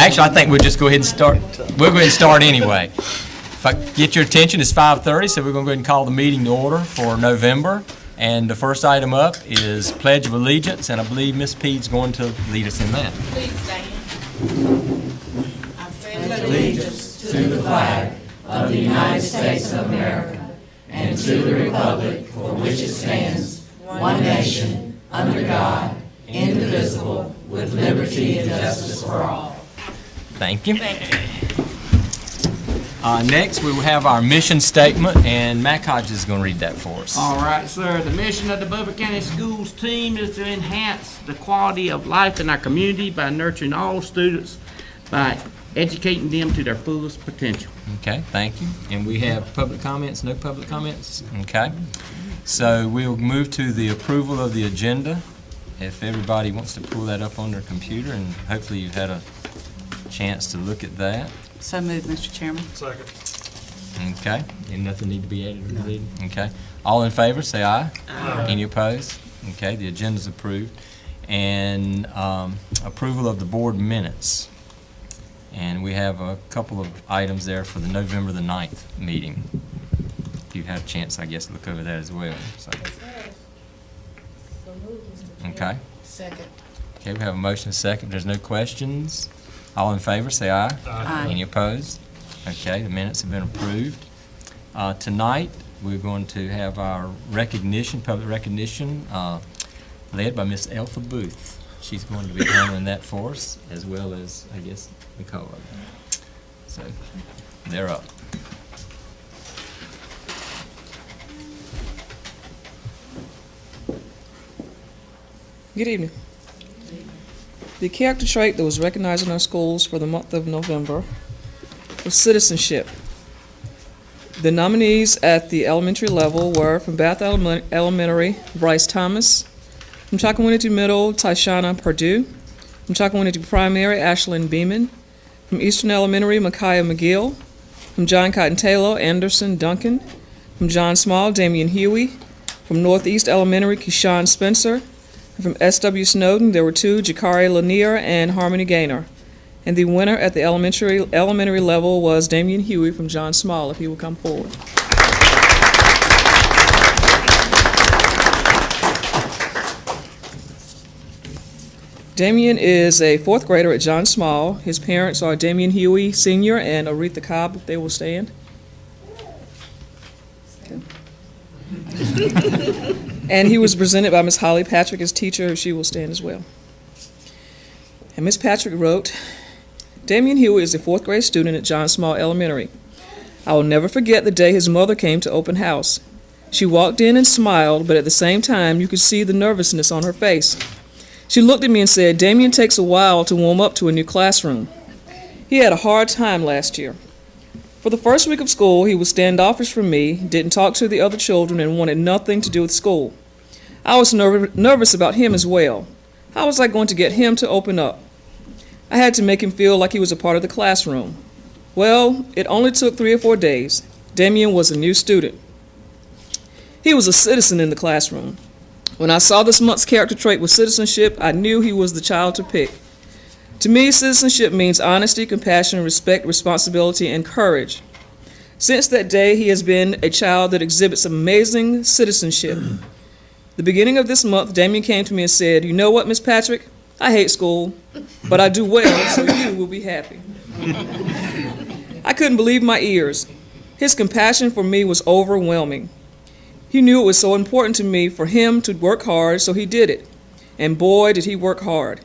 Actually, I think we'll just go ahead and start. We'll go ahead and start anyway. If I get your attention, it's 5:30, so we're going to go ahead and call the meeting to order for November. And the first item up is Pledge of Allegiance, and I believe Ms. Pede's going to lead us in that. Please stand. I pledge allegiance to the flag of the United States of America and to the republic for which it stands, one nation, under God, indivisible, with liberty and justice for all. Thank you. Next, we will have our mission statement, and Matt Hodges is going to read that for us. All right, sir. The mission of the Beaufort County Schools team is to enhance the quality of life in our community by nurturing all students, by educating them to their fullest potential. Okay, thank you. And we have public comments, no public comments? Okay. So we'll move to the approval of the agenda. If everybody wants to pull that up on their computer, and hopefully you've had a chance to look at that. So moved, Mr. Chairman. Second. Okay. And nothing need to be added or deleted? Okay. All in favor, say aye. Aye. Any opposed? Okay, the agenda's approved. And approval of the board minutes. And we have a couple of items there for the November the 9th meeting. If you've had a chance, I guess, to look over that as well. So. Okay. Second. Okay, we have a motion and a second. If there's no questions, all in favor, say aye. Aye. Any opposed? Okay, the minutes have been approved. Tonight, we're going to have our recognition, public recognition, led by Miss Elfa Booth. She's going to be handling that for us, as well as, I guess, Nicole. So, they're up. Good evening. The character trait that was recognized in our schools for the month of November was citizenship. The nominees at the elementary level were from Bath Elementary, Bryce Thomas; from Chocowinity Middle, Tyshana Purdue; from Chocowinity Primary, Ashlyn Beeman; from Eastern Elementary, Micaiah McGill; from John Cotton Taylor, Anderson Duncan; from John Small, Damian Huey; from Northeast Elementary, Keyshawn Spencer; and from S.W. Snowden, there were two, Jakari Lanier and Harmony Gaynor. And the winner at the elementary level was Damian Huey from John Small, if he will come forward. Damian is a fourth grader at John Small. His parents are Damian Huey Sr. and Aretha Cobb, if they will stand. Okay. And he was presented by Ms. Holly Patrick as teacher. She will stand as well. And Ms. Patrick wrote, Damian Huey is a fourth grade student at John Small Elementary. I will never forget the day his mother came to open house. She walked in and smiled, but at the same time you could see the nervousness on her face. She looked at me and said, Damian takes a while to warm up to a new classroom. He had a hard time last year. For the first week of school, he was standoffish from me, didn't talk to the other children, and wanted nothing to do with school. I was nervous about him as well. How was I going to get him to open up? I had to make him feel like he was a part of the classroom. Well, it only took 3 or 4 days. Damian was a new student. He was a citizen in the classroom. When I saw this month's character trait with citizenship, I knew he was the child to pick. To me, citizenship means honesty, compassion, respect, responsibility, and courage. Since that day, he has been a child that exhibits amazing citizenship. The beginning of this month, Damian came to me and said, you know what, Miss Patrick? I hate school, but I do well, so you will be happy. I couldn't believe my ears. His compassion for me was overwhelming. He knew it was so important to me for him to work hard, so he did it. And boy, did he work hard.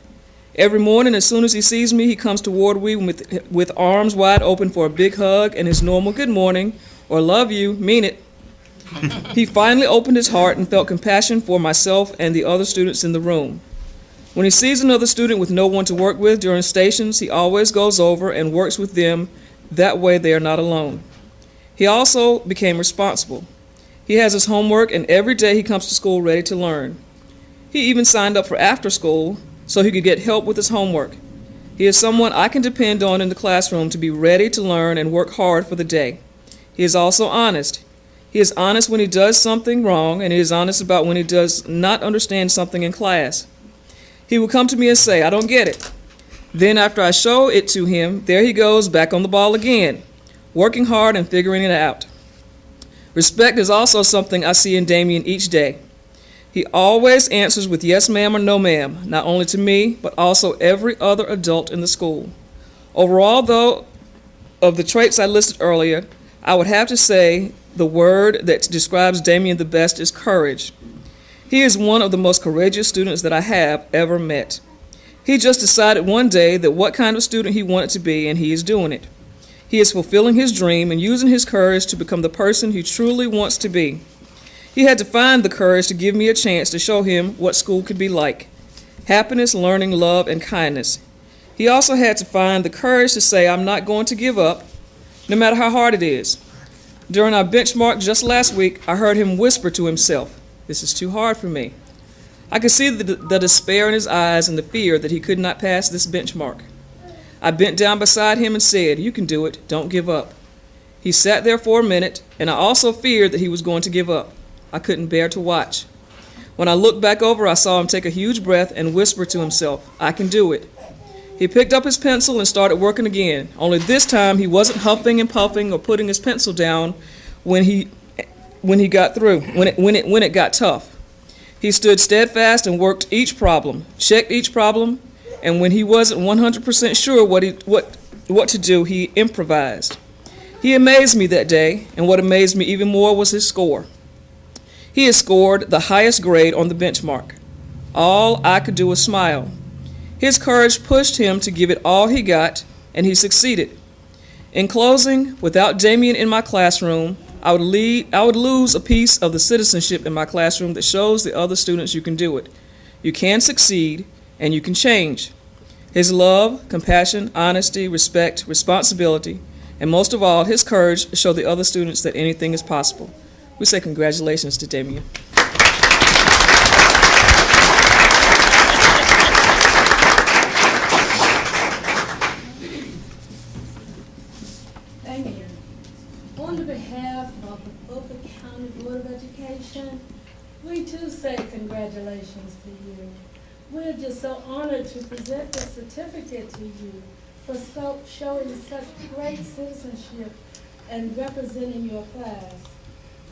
Every morning, as soon as he sees me, he comes toward me with arms wide open for a big hug and his normal good morning, or love you, mean it. He finally opened his heart and felt compassion for myself and the other students in the room. When he sees another student with no one to work with during stations, he always goes over and works with them. That way they are not alone. He also became responsible. He has his homework, and every day he comes to school ready to learn. He even signed up for after school so he could get help with his homework. He is someone I can depend on in the classroom to be ready to learn and work hard for the day. He is also honest. He is honest when he does something wrong, and he is honest about when he does not understand something in class. He will come to me and say, I don't get it. Then after I show it to him, there he goes back on the ball again, working hard and figuring it out. Respect is also something I see in Damien each day. He always answers with yes ma'am or no ma'am, not only to me, but also every other adult in the school. Overall, though, of the traits I listed earlier, I would have to say the word that describes Damien the best is courage. He is one of the most courageous students that I have ever met. He just decided one day that what kind of student he wanted to be, and he is doing it. He is fulfilling his dream and using his courage to become the person he truly wants to be. He had to find the courage to give me a chance to show him what school could be like. Happiness, learning, love, and kindness. He also had to find the courage to say, I'm not going to give up, no matter how hard it is. During our benchmark just last week, I heard him whisper to himself, this is too hard for me. I could see the despair in his eyes and the fear that he could not pass this benchmark. I bent down beside him and said, you can do it, don't give up. He sat there for a minute, and I also feared that he was going to give up. I couldn't bear to watch. When I looked back over, I saw him take a huge breath and whisper to himself, I can do it. He picked up his pencil and started working again, only this time he wasn't huffing and puffing or putting his pencil down when it got tough. He stood steadfast and worked each problem, checked each problem, and when he wasn't 100% sure what to do, he improvised. He amazed me that day, and what amazed me even more was his score. He had scored the highest grade on the benchmark. All I could do was smile. His courage pushed him to give it all he got, and he succeeded. In closing, without Damien in my classroom, I would lose a piece of the citizenship in my classroom that shows the other students you can do it. You can succeed, and you can change. His love, compassion, honesty, respect, responsibility, and most of all, his courage show the other students that anything is possible. We say congratulations to Damien. Damien, on behalf of the Beaufort County Board of Education, we too say congratulations to you. We're just so honored to present this certificate to you for showing such great citizenship and representing your class.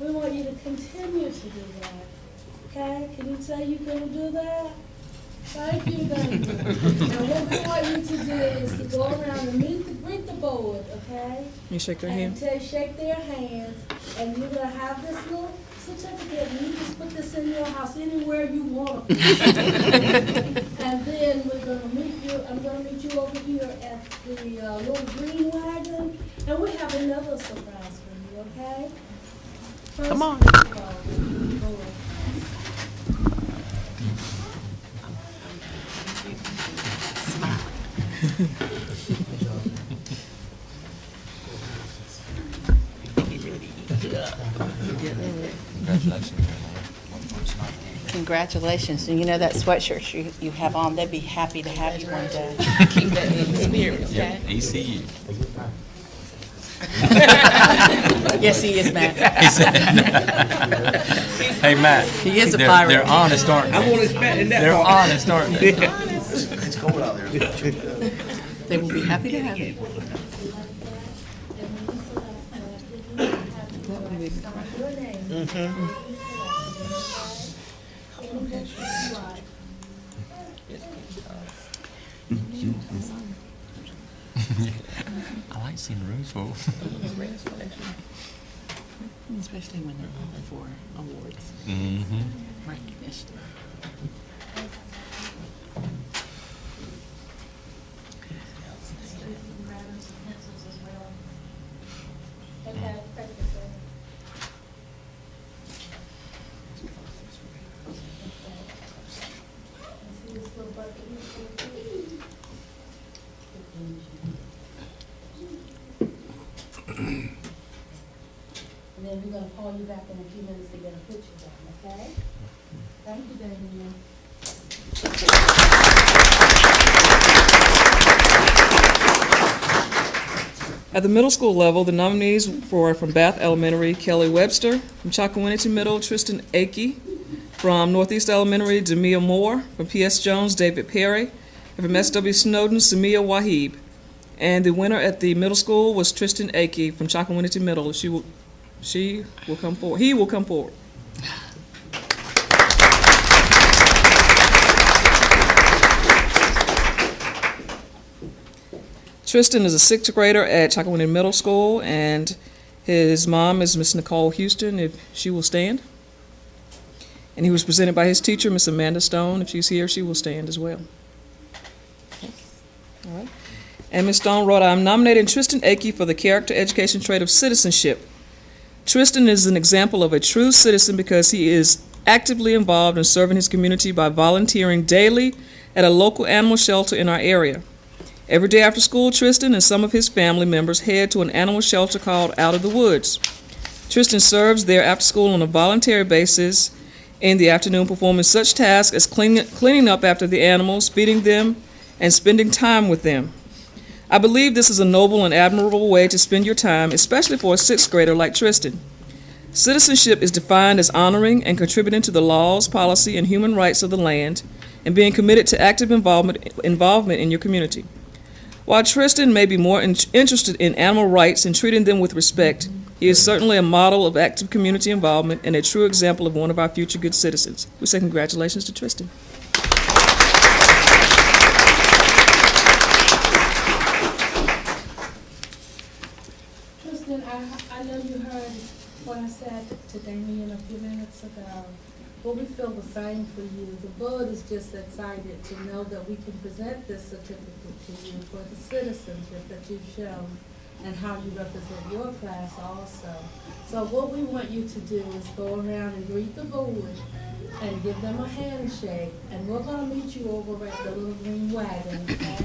We want you to continue to do that. Okay? Can you say you're going to do that? Thank you, Damien. Now what we want you to do is to go around and greet the board, okay? You shake their hand. Shake their hands, and you're going to have this little certificate, and you just put this in your house anywhere you want to. And then we're going to meet you. I'm going to meet you over here at the little green wagon, and we have another surprise for you, okay? First, come on. Congratulations. And you know that sweatshirt you have on, they'd be happy to have you one day. Keep that in the spirit, okay? ECU. Yes, he is, Matt. Hey, Matt. He is a pirate. They're honest, aren't they? I won't expect that. They're honest, aren't they? It's cold out there. They will be happy to have you. I like seeing the room full. Especially when they're on for awards. Mm-hmm. Recognition. Okay, thank you, sir. See this little bucket here? And then we're gonna call you back in a few minutes to get a picture done, okay? Thank you, Damien. At the middle school level, the nominees were from Bath Elementary, Kelly Webster; from Chocowinity Middle, Tristan Akey; from Northeast Elementary, Demia Moore; from P.S. Jones, David Perry; And from SW Snowden, Samia Wahib. And the winner at the middle school was Tristan Akey from Chocowinity Middle. She will come forward. He will come forward. Tristan is a sixth grader at Chocowinity Middle School, and his mom is Miss Nicole Houston, if she will stand. And he was presented by his teacher, Miss Amanda Stone. If she's here, she will stand as well. Okay. All right. And Ms. Stone wrote, I'm nominating Tristan Akey for the character education trait of citizenship. Tristan is an example of a true citizen because he is actively involved in serving his community by volunteering daily at a local animal shelter in our area. Every day after school, Tristan and some of his family members head to an animal shelter called Out of the Woods. Tristan serves there after school on a voluntary basis in the afternoon, performing such tasks as cleaning up after the animals, feeding them, and spending time with them. I believe this is a noble and admirable way to spend your time, especially for a sixth grader like Tristan. Citizenship is defined as honoring and contributing to the laws, policy, and human rights of the land, and being committed to active involvement in your community. While Tristan may be more interested in animal rights and treating them with respect, he is certainly a model of active community involvement and a true example of one of our future good citizens. We say congratulations to Tristan. Tristan, I know you heard what I said to Damien a few minutes ago. Well, we feel the same for you. The board is just excited to know that we can present this certificate to you for the citizenship that you've shown and how you represent your class also. So what we want you to do is go around and greet the board and give them a handshake, and we're going to meet you over at the little green wagon, okay?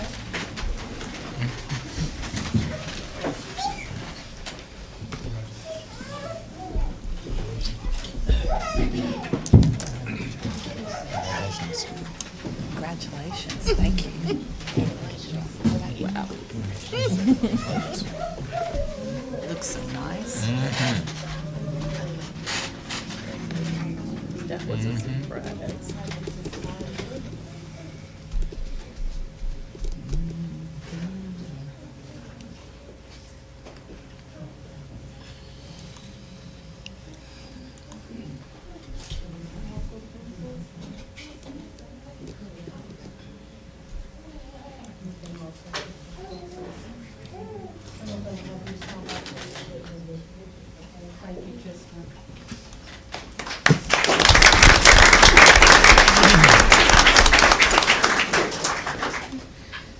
Congratulations. Thank you. Wow. Looks so nice. That was a surprise.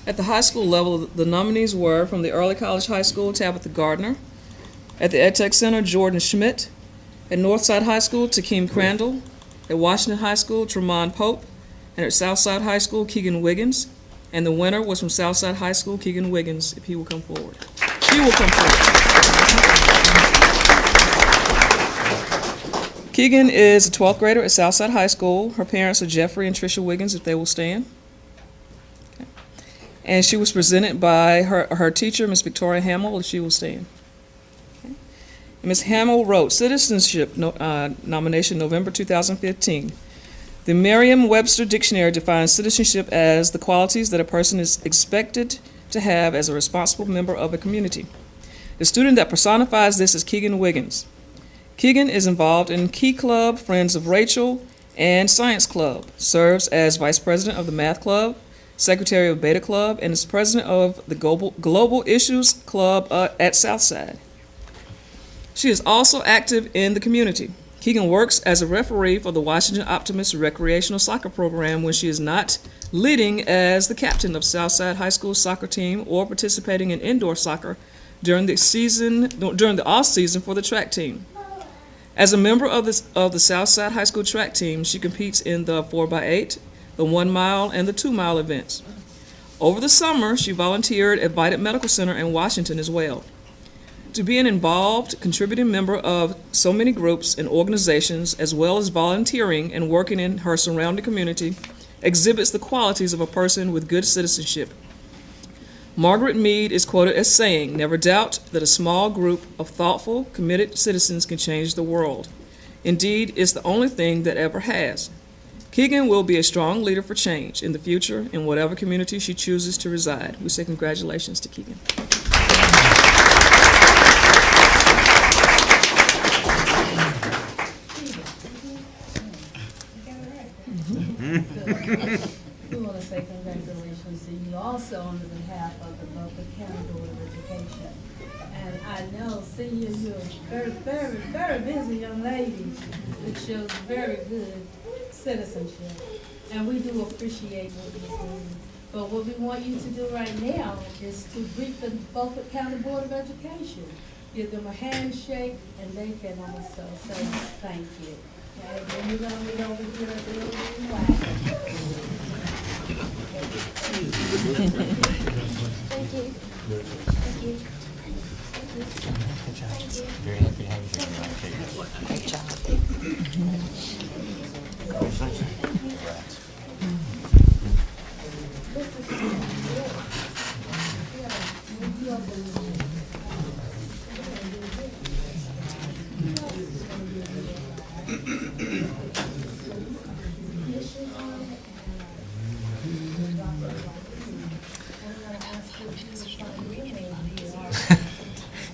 At the high school level, the nominees were from the Early College High School, Tabitha Gardner. At the EdTech Center, Jordan Schmidt. At Northside High School, Takeem Crandall. At Washington High School, Tremont Pope. And at Southside High School, Keegan Wiggins. And the winner was from Southside High School, Keegan Wiggins, if he will come forward. She will come forward. Keegan is a 12th grader at Southside High School. Her parents are Jeffrey and Tricia Wiggins, if they will stand. Okay. And she was presented by her teacher, Ms. Victoria Hamill, if she will stand. Okay. Ms. Hamill wrote, Citizenship nomination, November 2015. The Merriam-Webster Dictionary defines citizenship as the qualities that a person is expected to have as a responsible member of a community. The student that personifies this is Keegan Wiggins. Keegan is involved in Key Club, Friends of Rachel, and Science Club, serves as Vice President of the Math Club, Secretary of Beta Club, and is President of the Global Issues Club at Southside. She is also active in the community. Keegan works as a referee for the Washington Optimists recreational soccer program when she is not leading as the captain of Southside High School soccer team or participating in indoor soccer during the off season for the track team. As a member of the Southside High School track team, she competes in the 4x8, the 1 mile, and the 2 mile events. Over the summer, she volunteered at Vidant Medical Center in Washington as well. To be an involved, contributing member of so many groups and organizations, as well as volunteering and working in her surrounding community, exhibits the qualities of a person with good citizenship. Margaret Mead is quoted as saying, "Never doubt that a small group of thoughtful, committed citizens can change the world. Indeed, it's the only thing that ever has." Keegan will be a strong leader for change in the future in whatever community she chooses to reside. We say congratulations to Keegan. We want to say congratulations to you also on behalf of the Beaufort County Board of Education. And I know, senior, you're a very, very busy young lady, which shows very good citizenship. And we do appreciate what you're doing. But what we want you to do right now is to greet the Beaufort County Board of Education. Give them a handshake, and they can also say thank you. Okay, then you're gonna meet over here at the little green flag. Thank you. Thank you. Very happy to have you here. Great job.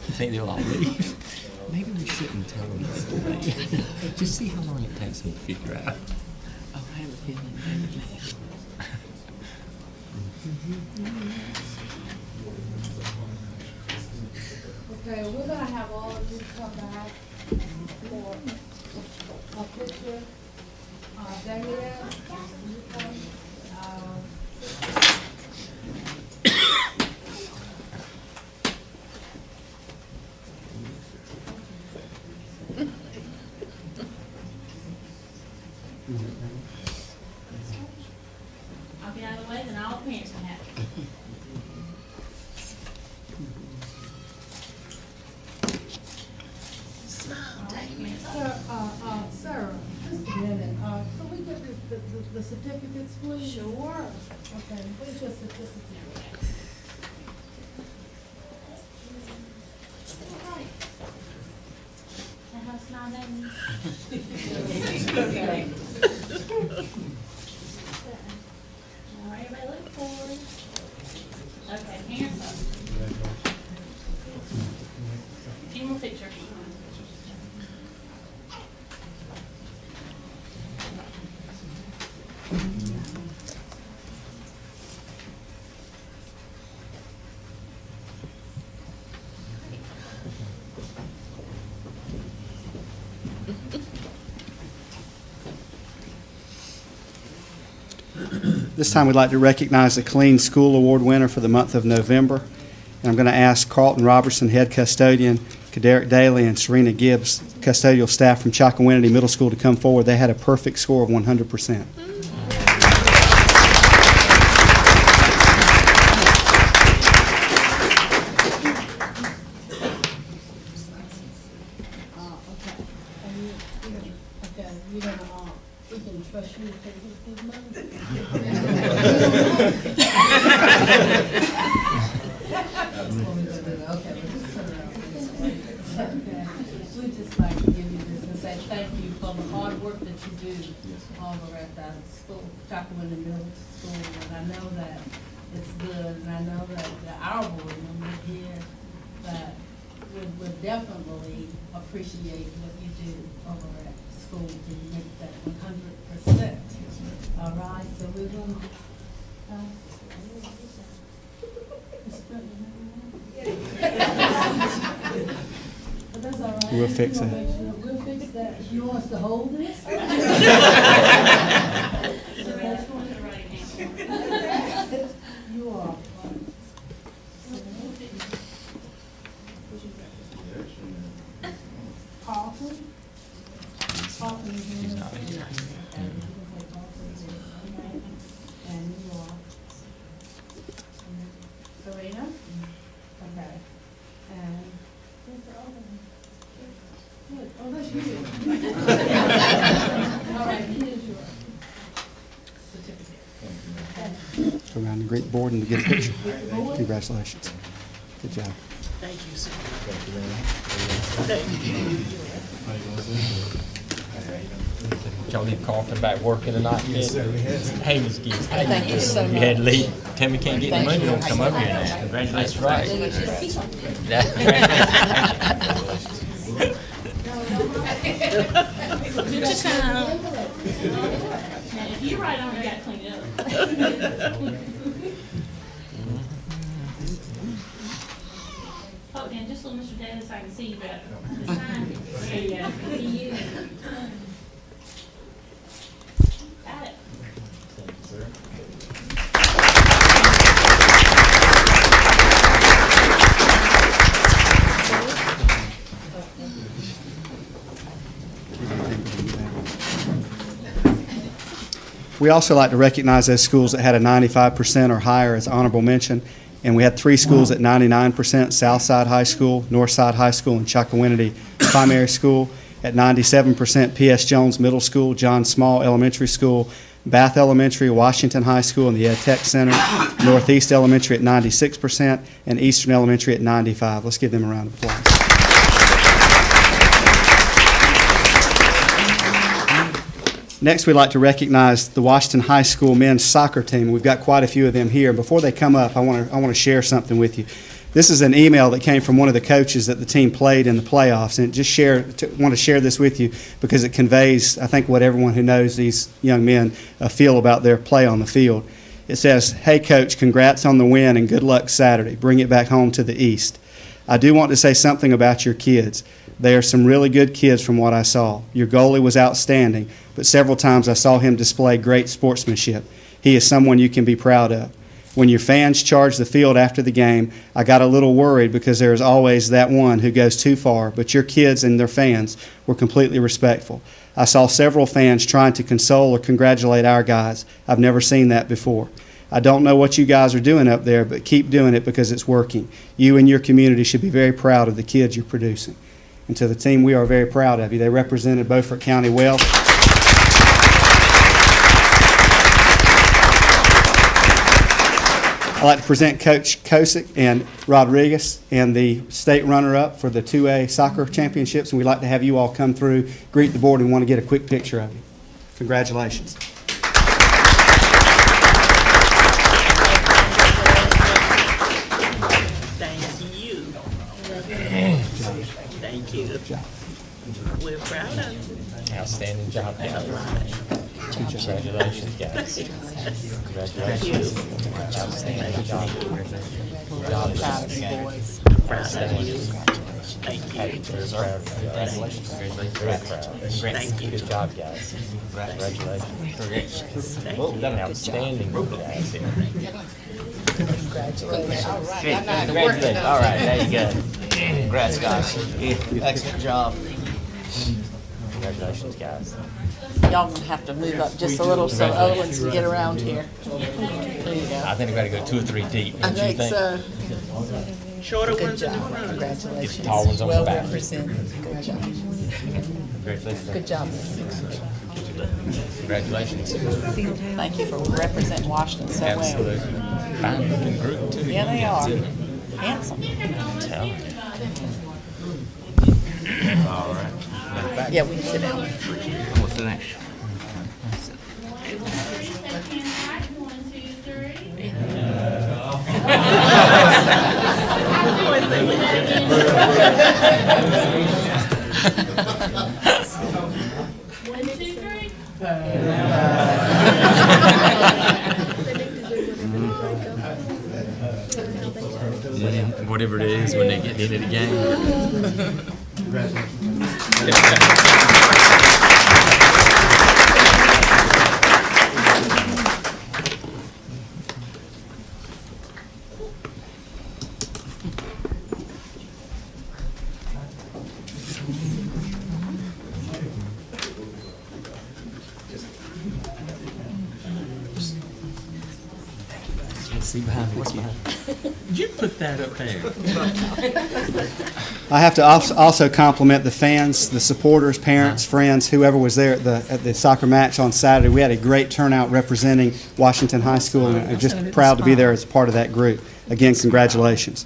You think they'll all leave? Maybe we shouldn't tell them this today. Just see how long it takes them to figure out. Oh, I have a feeling maybe later. Okay, we're gonna have all of you come back for a picture. Danielle, you come. I'll be out of the way, then all the parents can have it. Sarah, just a minute, can we get the certificates, please? Sure. Okay, where's your certificate? That house my name. All right, everybody look forward. Okay, hands up. A few more pictures. This time we'd like to recognize the Clean School Award winner for the month of November. And I'm going to ask Carlton Robertson, head custodian, Kaderick Daly, and Serena Gibbs, custodial staff from Chocowinity Middle School, to come forward. They had a perfect score of 100%. We can trust you to take this money. We'd just like to give you this and say thank you for the hard work that you do over at the school, Chocowinity Middle School. And I know that it's good, and I know that our board members here that would definitely appreciate what you do over at school to make that 100%. All right, so we're going to. But that's all right. We'll fix it. We'll fix that. You want us to hold this? You are. Carlton? Carlton is He's not here. And you are. Serena? Okay. And who's the other one? Good. Oh, that's you. All right, here's your certificate. Go around and greet the board and to get a picture. Congratulations. Good job. Thank you, sir. Did y'all leave Carlton back working tonight? Yes, sir. Hey, Ms. Gibbs. Thank you so You had to leave. Tell me can't get the money, don't come up here now. Congratulations. That's If you write on, I gotta clean it up. Oh, Dan, just so Mr. Davis, I can see you better. This time, there you go. See you. Got it. We also like to recognize those schools that had a 95% or higher as honorable mention. And we had 3 schools at 99%, Southside High School, Northside High School, and Chocowinity Primary School. At 97%, P.S. Jones Middle School, John Small Elementary School, Bath Elementary, Washington High School, and the Ed Tech Center. Northeast Elementary at 96%, and Eastern Elementary at 95%. Let's give them a round of applause. Next, we'd like to recognize the Washington High School men's soccer team. We've got quite a few of them here. Before they come up, I want to share something with you. This is an email that came from one of the coaches that the team played in the playoffs, and want to share this with you because it conveys, I think, what everyone who knows these young men feel about their play on the field. It says, "Hey, Coach, congrats on the win and good luck Saturday. Bring it back home to the East. I do want to say something about your kids. They are some really good kids from what I saw. Your goalie was outstanding, but several times I saw him display great sportsmanship. He is someone you can be proud of. When your fans charged the field after the game, I got a little worried because there is always that one who goes too far, but your kids and their fans were completely respectful. I saw several fans trying to console or congratulate our guys. I've never seen that before. I don't know what you guys are doing up there, but keep doing it because it's working. You and your community should be very proud of the kids you're producing." And to the team, we are very proud of you. They represented Beaufort County well. I'd like to present Coach Kosick and Rodriguez and the state runner-up for the 2A soccer championships, and we'd like to have you all come through, greet the board, and want to get a quick picture of you. Congratulations. Thank you. Good job. We're proud of you. Outstanding job, guys. Congratulations, guys. Congratulations. Outstanding job. Proud of you, boys. Proud of you. Thank you. Congratulations. Thank you. Good job, guys. Congratulations. Thank you. Outstanding guys here. Congratulations. All right. Congratulations. All right, there you go. Congrats, guys. Excellent job. Congratulations, guys. Y'all gonna have to move up just a little so other ones can get around here. There you go. I think we got to go 2 or 3 deep. I Don't you think so. Shorter Good ones in the job. front. Congratulations. Get the tall ones on the Well back. represented. Good job. Congratulations. Good job. Congratulations. Thank you for representing Washington so well. Absolutely. Fine looking group, too. Yeah, they are. Handsome. Tell me. All right. Yeah, we can sit down. What's the next? Whatever it is when they get into the game. See behind what's behind. You put that up there. I have to also compliment the fans, the supporters, parents, friends, whoever was there at the soccer match on Saturday. We had a great turnout representing Washington High School, and I'm just proud to be there as part of that group. Again, congratulations.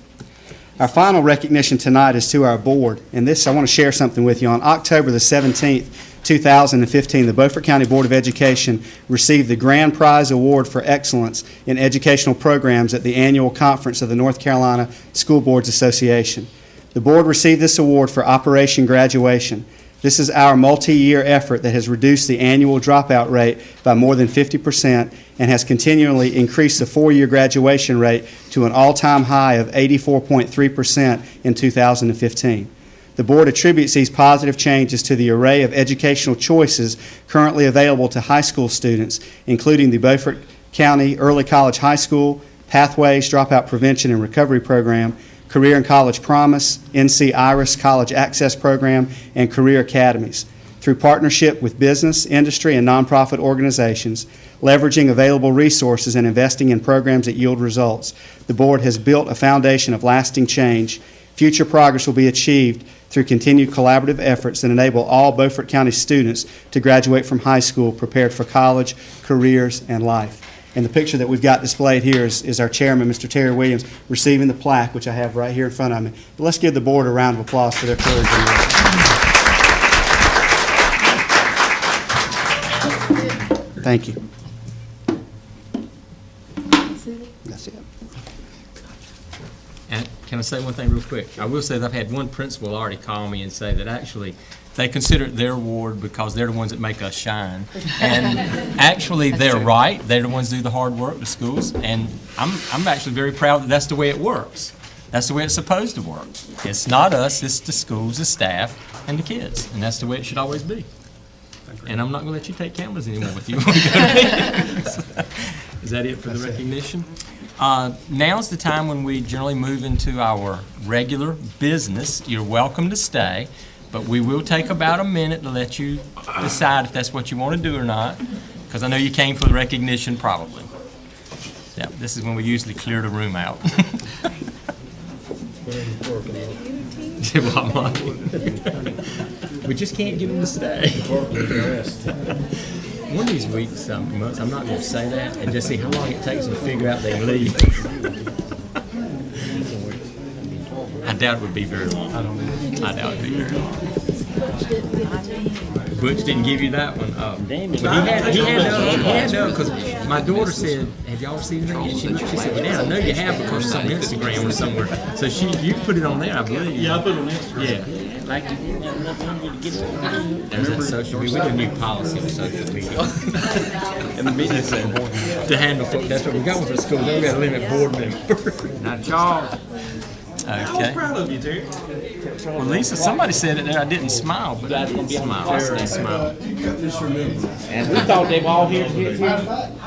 Our final recognition tonight is to our board, and this I want to share something with you. On October the 17th, 2015, the Beaufort County Board of Education received the Grand Prize Award for Excellence in Educational Programs at the annual conference of the North Carolina School Boards Association. The board received this award for Operation Graduation. This is our multi-year effort that has reduced the annual dropout rate by more than 50% and has continually increased the four-year graduation rate to an all-time high of 84.3% in 2015. The board attributes these positive changes to the array of educational choices currently available to high school students, including the Beaufort County Early College High School, Pathways Dropout Prevention and Recovery Program, Career and College Promise, NC Iris College Access Program, and Career Academies. Through partnership with business, industry, and nonprofit organizations, leveraging available resources and investing in programs that yield results, the board has built a foundation of lasting change. Future progress will be achieved through continued collaborative efforts that enable all Beaufort County students to graduate from high school prepared for college, careers, and life. And the picture that we've got displayed here is our chairman, Mr. Terry Williams, receiving the plaque, which I have right here in front of me. But let's give the board a round of applause for their courage and work. Thank you. That's it. And can I say one thing real quick? I will say that I've had one principal already call me and say that actually they consider it their award because they're the ones that make us shine. And actually, they're right. They're the ones who do the hard work, the schools. And I'm actually very proud that that's the way it works. That's the way it's supposed to work. It's not us, it's the schools, the staff, and the kids. And that's the way it should always be. And I'm not going to let you take cameras anymore with you. Is that it for the recognition? Now's the time when we generally move into our regular business. You're welcome to stay, but we will take about a minute to let you decide if that's what you want to do or not, because I know you came for the recognition probably. Yeah, this is when we usually clear the room out. We just can't get them to stay. One of these weeks, months, I'm not going to say that, and just see how long it takes them to figure out they leave. I doubt it would be very long. I doubt it would be very long. Butch didn't give you that one. Oh. But he had no, because my daughter said, "Have y'all seen it?" And she said, "Well, Dad, I know you have because it's on Instagram or somewhere." So you put it on there, I believe. Yeah, I put it on Instagram. Yeah. Like you didn't have nothing to get it. There's that social media. We got a new policy on social media. And the media said to handle folks. That's what we got with the school. Then we got to limit board members. Not y'all. Okay. I was proud of you, Terry. Well, Lisa, somebody said it there. I didn't smile, but I didn't smile. I said smile. And we thought they were all here.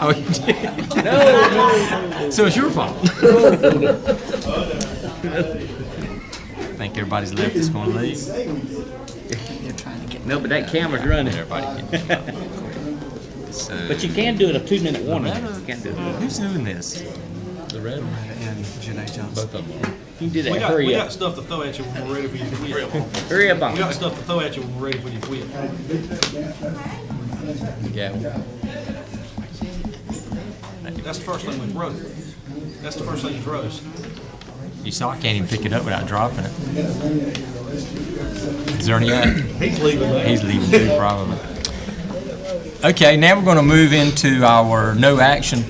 Oh, you did? No. So it's your fault. I think everybody's left that's going to leave. No, but that camera's running. Everybody can. So, but you can do it a 2-minute warning. You can do it. Who's doing this? The red one And Janae Johnson. both of them. You can do that. We Hurry got up. stuff to throw at you when we're ready for you to quit. Hurry up. We got stuff to throw at you when we're ready for you to quit. Yeah. That's the first thing we wrote. That's the first thing you wrote. You saw I can't even pick it up without dropping it. Is there any other? He's leaving that. He's leaving too, probably. Okay, now we're going to move into our no action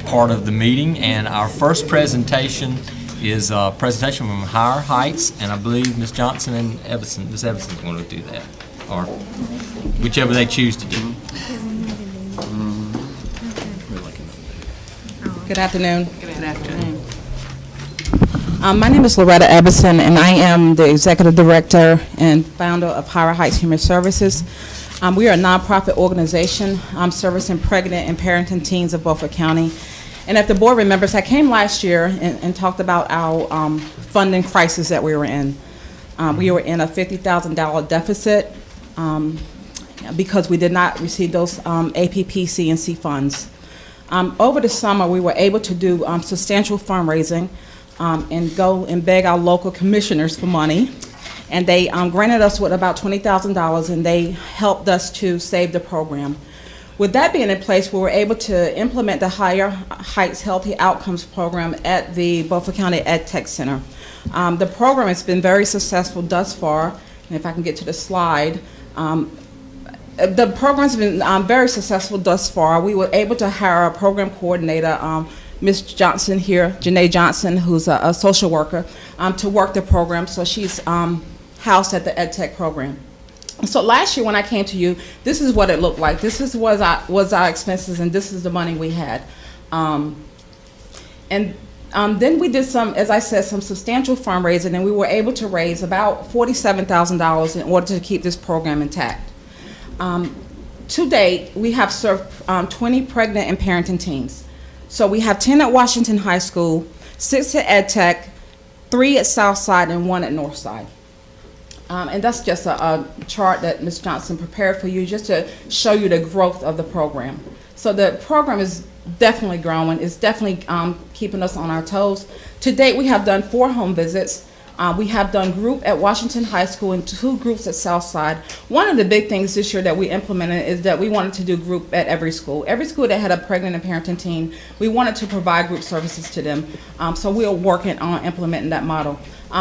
part of the meeting, and our first presentation is a presentation from Higher Heights, and I believe Ms. Johnson and Everson, Ms. Everson's going to do that, or whichever they choose to do. Good afternoon. Good afternoon. My name is Loretta Everson, and I am the Executive Director and founder of Higher Heights Human Services. We are a nonprofit organization servicing pregnant and parenting teens of Beaufort County. And if the board remembers, I came last year and talked about our funding crisis that we were in. We were in a $50,000 deficit because we did not receive those APP-CNC funds. Over the summer, we were able to do substantial fundraising and go and beg our local commissioners for money. And they granted us with about $20,000, and they helped us to save the program. With that being in place, we were able to implement the Higher Heights Healthy Outcomes Program at the Beaufort County Acct Center. The program has been very successful thus far, and if I can get to the slide, The program's been very successful thus far. We were able to hire a program coordinator, Ms. Johnson here, Janae Johnson, who's a social worker, to work the program. So she's housed at the EdTech program. So last year when I came to you, this is what it looked like. This was our expenses, and this is the money we had. Then we did some, as I said, some substantial fundraising, and we were able to raise about $47,000 in order to keep this program intact. To date, we have served 20 pregnant and parenting teams. So we have 10 at Washington High School, 6 at EdTech, 3 at Southside, and 1 at Northside. And that's just a chart that Ms. Johnson prepared for you just to show you the growth of the program. So the program is definitely growing. It's definitely keeping us on our toes. To date, we have done 4 home visits. We have done group at Washington High School and 2 groups at Southside. One of the big things this year that we implemented is that we wanted to do group at every school. Every school that had a pregnant and parenting team, we wanted to provide group services to them. So we are working on implementing that model.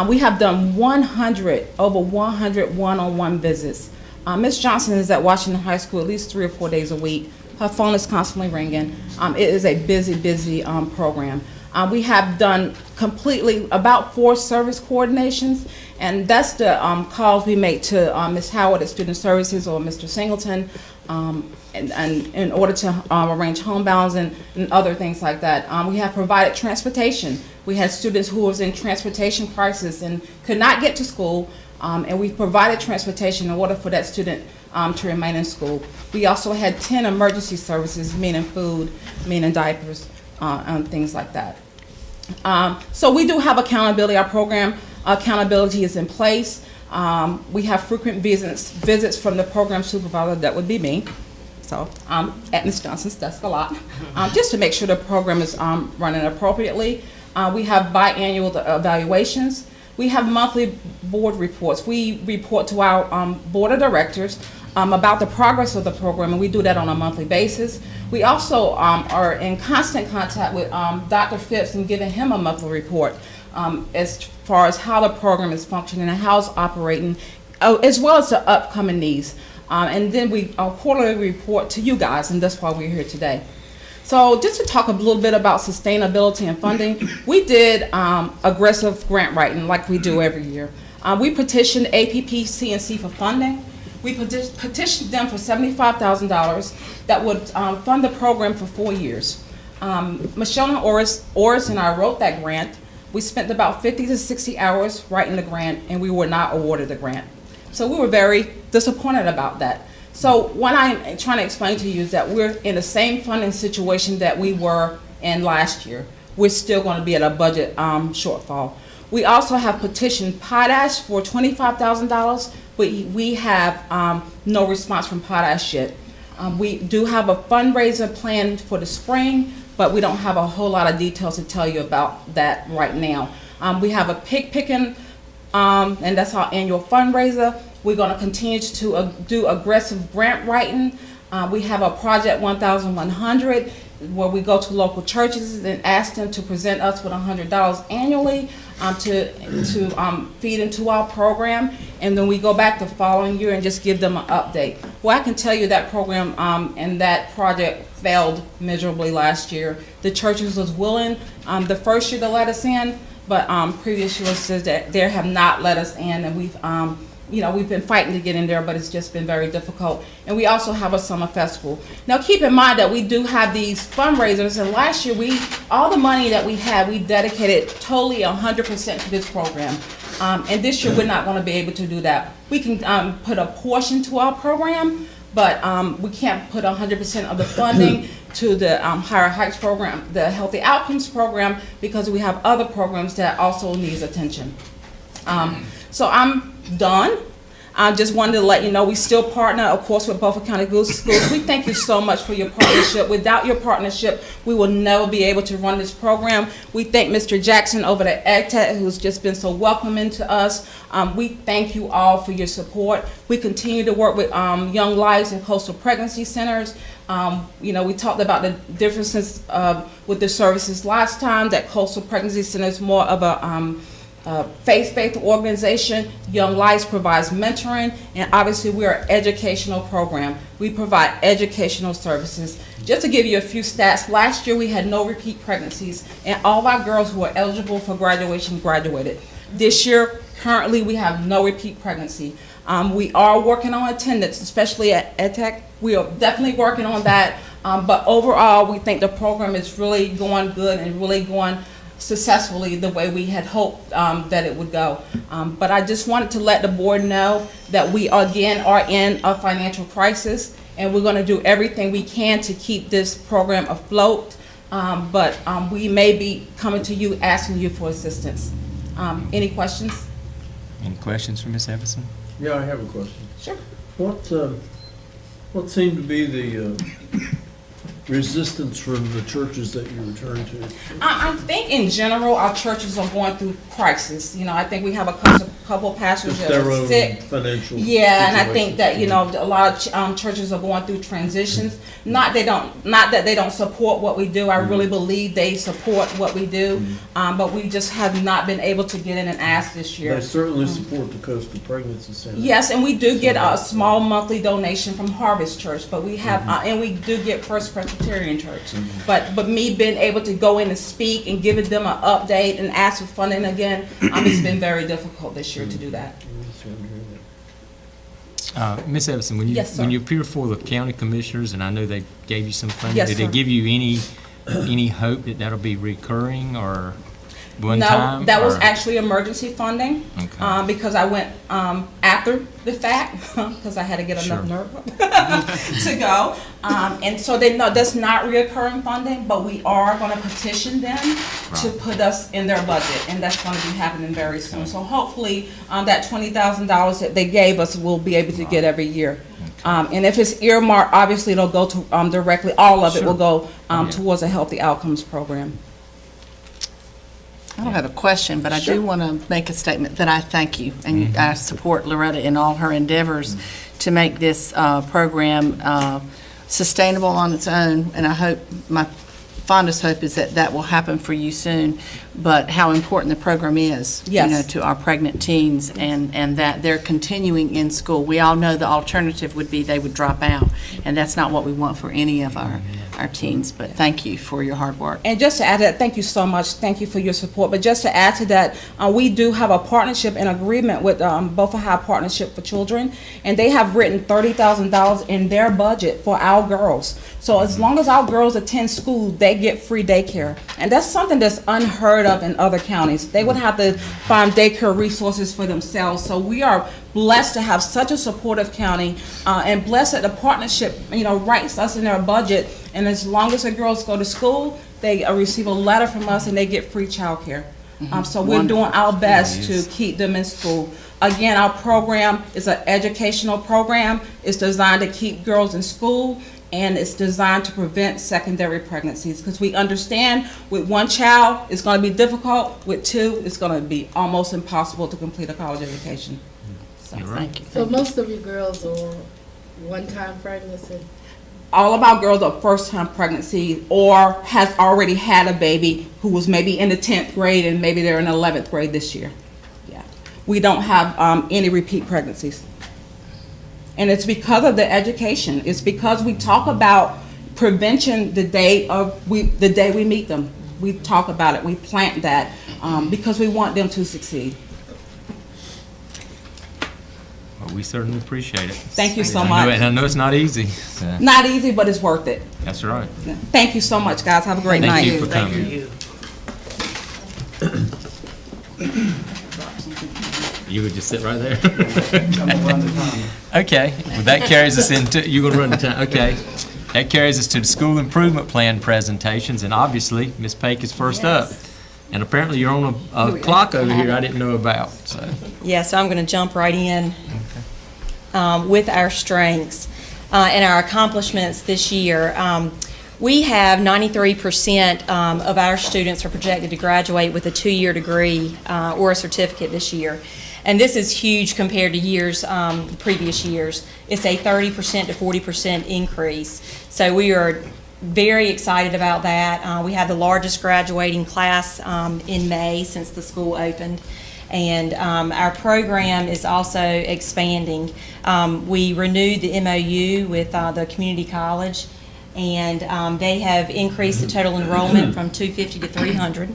We have done over 100 one-on-one visits. Ms. Johnson is at Washington High School at least 3 or 4 days a week. Her phone is constantly ringing. It is a busy program. We have done completely about 4 service coordinations, and that's the calls we make to Ms. Howard at Student Services or Mr. Singleton, and in order to arrange homebounds and other things like that. We have provided transportation. We had students who was in transportation crisis and could not get to school, and we provided transportation in order for that student to remain in school. We also had 10 emergency services, meaning food, meaning diapers, and things like that. So we do have accountability. Our program accountability is in place. We have frequent visits from the program supervisor, that would be me. So I'm at Ms. Johnson's desk a lot, just to make sure the program is running appropriately. We have biannual evaluations. We have monthly board reports. We report to our board of directors about the progress of the program, and we do that on a monthly basis. We also are in constant contact with Dr. Phipps and giving him a monthly report as far as how the program is functioning and how it's operating, as well as the upcoming needs. And then we quarterly report to you guys, and that's why we're here today. So just to talk a little bit about sustainability and funding, we did aggressive grant writing like we do every year. We petitioned APP CNC for funding. We petitioned them for $75,000 that would fund the program for 4 years. Michelle and Oris and I wrote that grant. We spent about 50 to 60 hours writing the grant, and we were not awarded the grant. So we were very disappointed about that. So what I'm trying to explain to you is that we're in the same funding situation that we were in last year. We're still going to be at a budget shortfall. We also have petitioned Potash for $25,000, but we have no response from Potash yet. We do have a fundraiser planned for the spring, but we don't have a whole lot of details to tell you about that right now. We have a pig picking, and that's our annual fundraiser. We're going to continue to do aggressive grant writing. We have a Project 1100 where we go to local churches and ask them to present us with $100 annually to feed into our program, and then we go back the following year and just give them an update. Well, I can tell you that program and that project failed miserably last year. The churches was willing the first year to let us in, but previous years says that they have not let us in, and we've been fighting to get in there, but it's just been very difficult. And we also have a summer festival. Now keep in mind that we do have these fundraisers, and last year all the money that we had, we dedicated totally 100% to this program. And this year we're not going to be able to do that. We can put a portion to our program, but we can't put 100% of the funding to the Higher Heights program, the Healthy Outcomes program, because we have other programs that also needs attention. So I'm done. I just wanted to let you know we still partner, of course, with Beaufort County Schools. We thank you so much for your partnership. Without your partnership, we will never be able to run this program. We thank Mr. Jackson over at ACT, who's just been so welcoming to us. We thank you all for your support. We continue to work with Young Lives and Coastal Pregnancy Centers. We talked about the differences with the services last time, that Coastal Pregnancy Center is more of a faith-based organization. Young Lives provides mentoring, and obviously we're an educational program. We provide educational services. Just to give you a few stats, last year we had no repeat pregnancies, and all of our girls who were eligible for graduation graduated. This year, currently, we have no repeat pregnancy. We are working on attendance, especially at EdTech. We are definitely working on that, but overall, we think the program is really going good and really going successfully the way we had hoped that it would go. But I just wanted to let the board know that we again are in a financial crisis, and we're going to do everything we can to keep this program afloat. But we may be coming to you asking you for assistance. Any questions? Any questions for Ms. Everson? Yeah, I have a question. Sure. What seemed to be the resistance from the churches that you return to? I think in general our churches are going through crisis. You know, I think we have a couple pastors Just that their are own sick. financial Yeah, and I think situation. that, you know, a lot of churches are going through transitions. Not that they don't support what we do. I really believe they support what we do, but we just have not been able to get in and ask this year. They certainly support the Coastal Pregnancy Center. Yes, and we do get a small monthly donation from Harvest Church, but we have, and we do get First Presbyterian Church. But me being able to go in and speak and giving them an update and ask for funding again, it's been very difficult this year to do that. Ms. Everson, when you Yes, sir. when you appear before the county commissioners, and I know they gave you some funding, Yes, did sir. they give you any hope that that'll be recurring or one No, time? that was or- actually emergency funding, Okay. because I went after the fact, because I had to get enough Sure. nerve to go. And so they know that's not reoccurring funding, but we are going to petition them to Right. put us in their budget, and that's going to be happening very soon. So hopefully, that $20,000 that they gave us, we'll be able to get every year. And if it's earmarked, obviously it'll go to directly, all of it will go towards a healthy outcomes program. I don't have a question, but I do want to make a statement that I thank you, and I support Loretta in all her endeavors to make this program sustainable on its own, and I hope, my fondest hope is that that will happen for you soon, but how important the program is, Yes. you know, to our pregnant teens, and that they're continuing in school. We all know the alternative would be they would drop out, and that's not what we want for any of our teens, but thank you for your hard work. And just to add to that, thank you so much. Thank you for your support. But just to add to that, we do have a partnership and agreement with Beaufort High Partnership for Children, and they have written $30,000 in their budget for our girls. So as long as our girls attend school, they get free daycare. And that's something that's unheard of in other counties. They would have to find daycare resources for themselves. So we are blessed to have such a supportive county, and blessed that the partnership, you know, writes us in their budget. And as long as the girls go to school, they receive a letter from us and they get free childcare. So we're doing our best to keep them in school. Again, our program is an educational program. It's designed to keep girls in school, and it's designed to prevent secondary pregnancies, because we understand with one child it's going to be difficult, with two it's going to be almost impossible to complete a college education. So, Thank you. So most of you girls are one-time pregnancy? all of our girls are first-time pregnancy or has already had a baby who was maybe in the 10th grade and maybe they're in the 11th grade this year. Yeah, we don't have any repeat pregnancies. And it's because of the education. It's because we talk about prevention the day we meet them. We talk about it, we plant that because we want them to succeed. Well, we certainly appreciate it. Thank you so I know much. it- and I know it's not easy. So, Not easy, but it's worth it. that's right. Thank you so much, guys. Have a great night. Thank you for coming. You would just sit right there? Okay, well, that carries us into, you're gonna run the time, okay. That carries us to the school improvement plan presentations, and obviously, Ms. Paik is first up. And apparently you're on a clock over here I didn't know about, so. Yeah, so I'm going to jump right in with our strengths and our accomplishments this year. We have 93% of our students are projected to graduate with a 2-year degree or a certificate this year. And this is huge compared to years, previous years. It's a 30% to 40% increase. So we are very excited about that. We have the largest graduating class in May since the school opened. And our program is also expanding. We renewed the MOU with the community college, and they have increased the total enrollment from 250 to 300.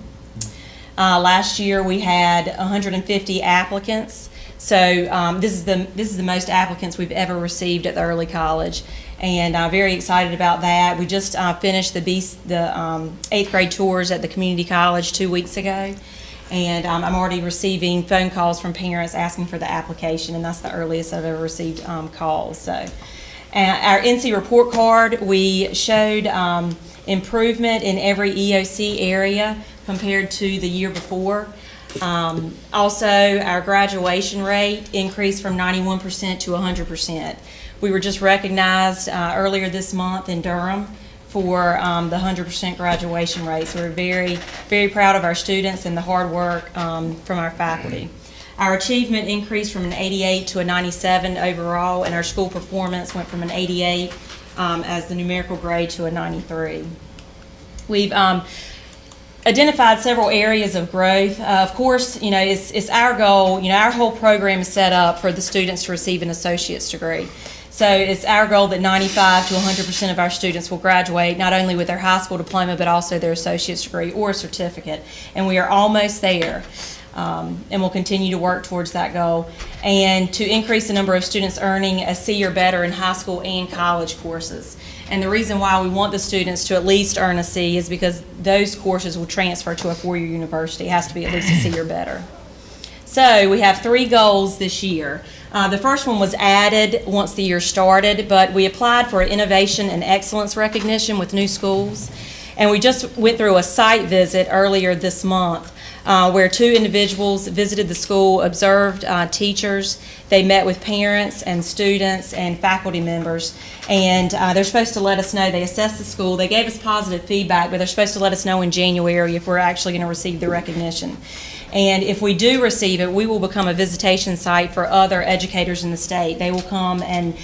Last year we had 150 applicants, so this is the most applicants we've ever received at the early college, and I'm very excited about that. We just finished the 8th grade tours at the community college 2 weeks ago, and I'm already receiving phone calls from parents asking for the application, and that's the earliest I've ever received calls. So, our NC report card, we showed improvement in every EOC area compared to the year before. Also, our graduation rate increased from 91% to 100%. We were just recognized earlier this month in Durham for the 100% graduation rate. So we're very, very proud of our students and the hard work from our faculty. Our achievement increased from an 88 to a 97 overall, and our school performance went from an 88 as the numerical grade to a 93. We've identified several areas of growth. Of course, you know, it's our goal, you know, our whole program is set up for the students to receive an associate's degree. So it's our goal that 95 to 100% of our students will graduate not only with their high school diploma but also their associate's degree or a certificate. And we are almost there. And we'll continue to work towards that goal. And to increase the number of students earning a C or better in high school and college courses. And the reason why we want the students to at least earn a C is because those courses will transfer to a four-year university. It has to be at least a C or better. So we have 3 goals this year. The first one was added once the year started, but we applied for innovation and excellence recognition with new schools. And we just went through a site visit earlier this month where 2 individuals visited the school, observed teachers. They met with parents and students and faculty members. And they're supposed to let us know. They assessed the school. They gave us positive feedback, but they're supposed to let us know in January if we're actually going to receive the recognition. And if we do receive it, we will become a visitation site for other educators in the state. They will come and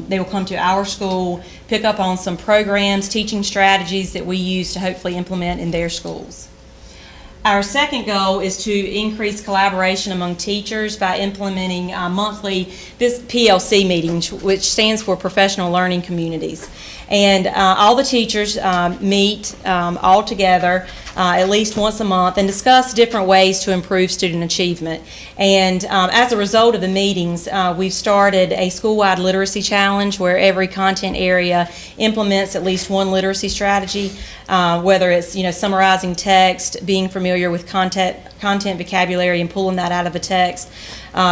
they will come to our school, pick up on some programs, teaching strategies that we use to hopefully implement in their schools. Our second goal is to increase collaboration among teachers by implementing monthly PLC meetings, which stands for Professional Learning Communities. And all the teachers meet all together at least once a month and discuss different ways to improve student achievement. And as a result of the meetings, we've started a school-wide literacy challenge where every content area implements at least one literacy strategy, whether it's, you know, summarizing text, being familiar with content vocabulary and pulling that out of a text,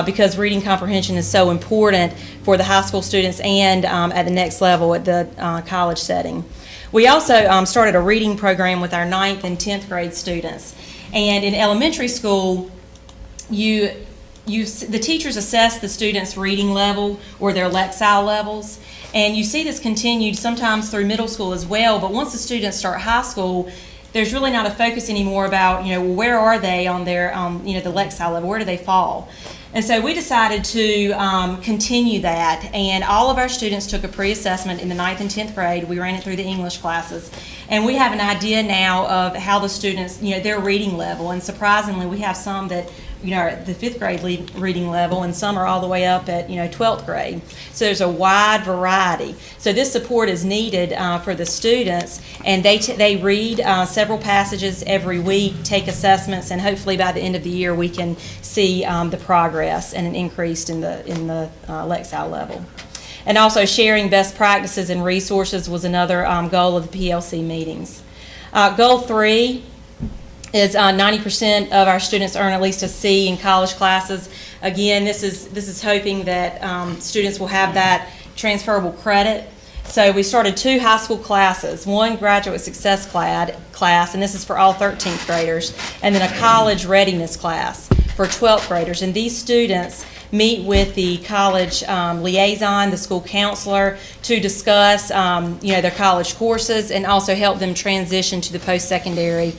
because reading comprehension is so important for the high school students and at the next level at the college setting. We also started a reading program with our 9th and 10th grade students. And in elementary school, the teachers assess the students' reading level or their Lexile levels. And you see this continued sometimes through middle school as well, but once the students start high school, there's really not a focus anymore about, you know, where are they on their, you know, the Lexile level, where do they fall? And so we decided to continue that, and all of our students took a pre-assessment in the 9th and 10th grade. We ran it through the English classes, and we have an idea now of how the students, you know, their reading level, and surprisingly we have some that, you know, are at the 5th grade reading level, and some are all the way up at, you know, 12th grade. So there's a wide variety. So this support is needed for the students, and they read several passages every week, take assessments, and hopefully by the end of the year we can see the progress and an increase in the Lexile level. And also sharing best practices and resources was another goal of the PLC meetings. Goal 3 is 90% of our students earn at least a C in college classes. Again, this is hoping that students will have that transferable credit. So we started 2 high school classes, one graduate success class, and this is for all 13th graders, and then a college readiness class for 12th graders. And these students meet with the college liaison, the school counselor, to discuss you know, their college courses and also help them transition to the post-secondary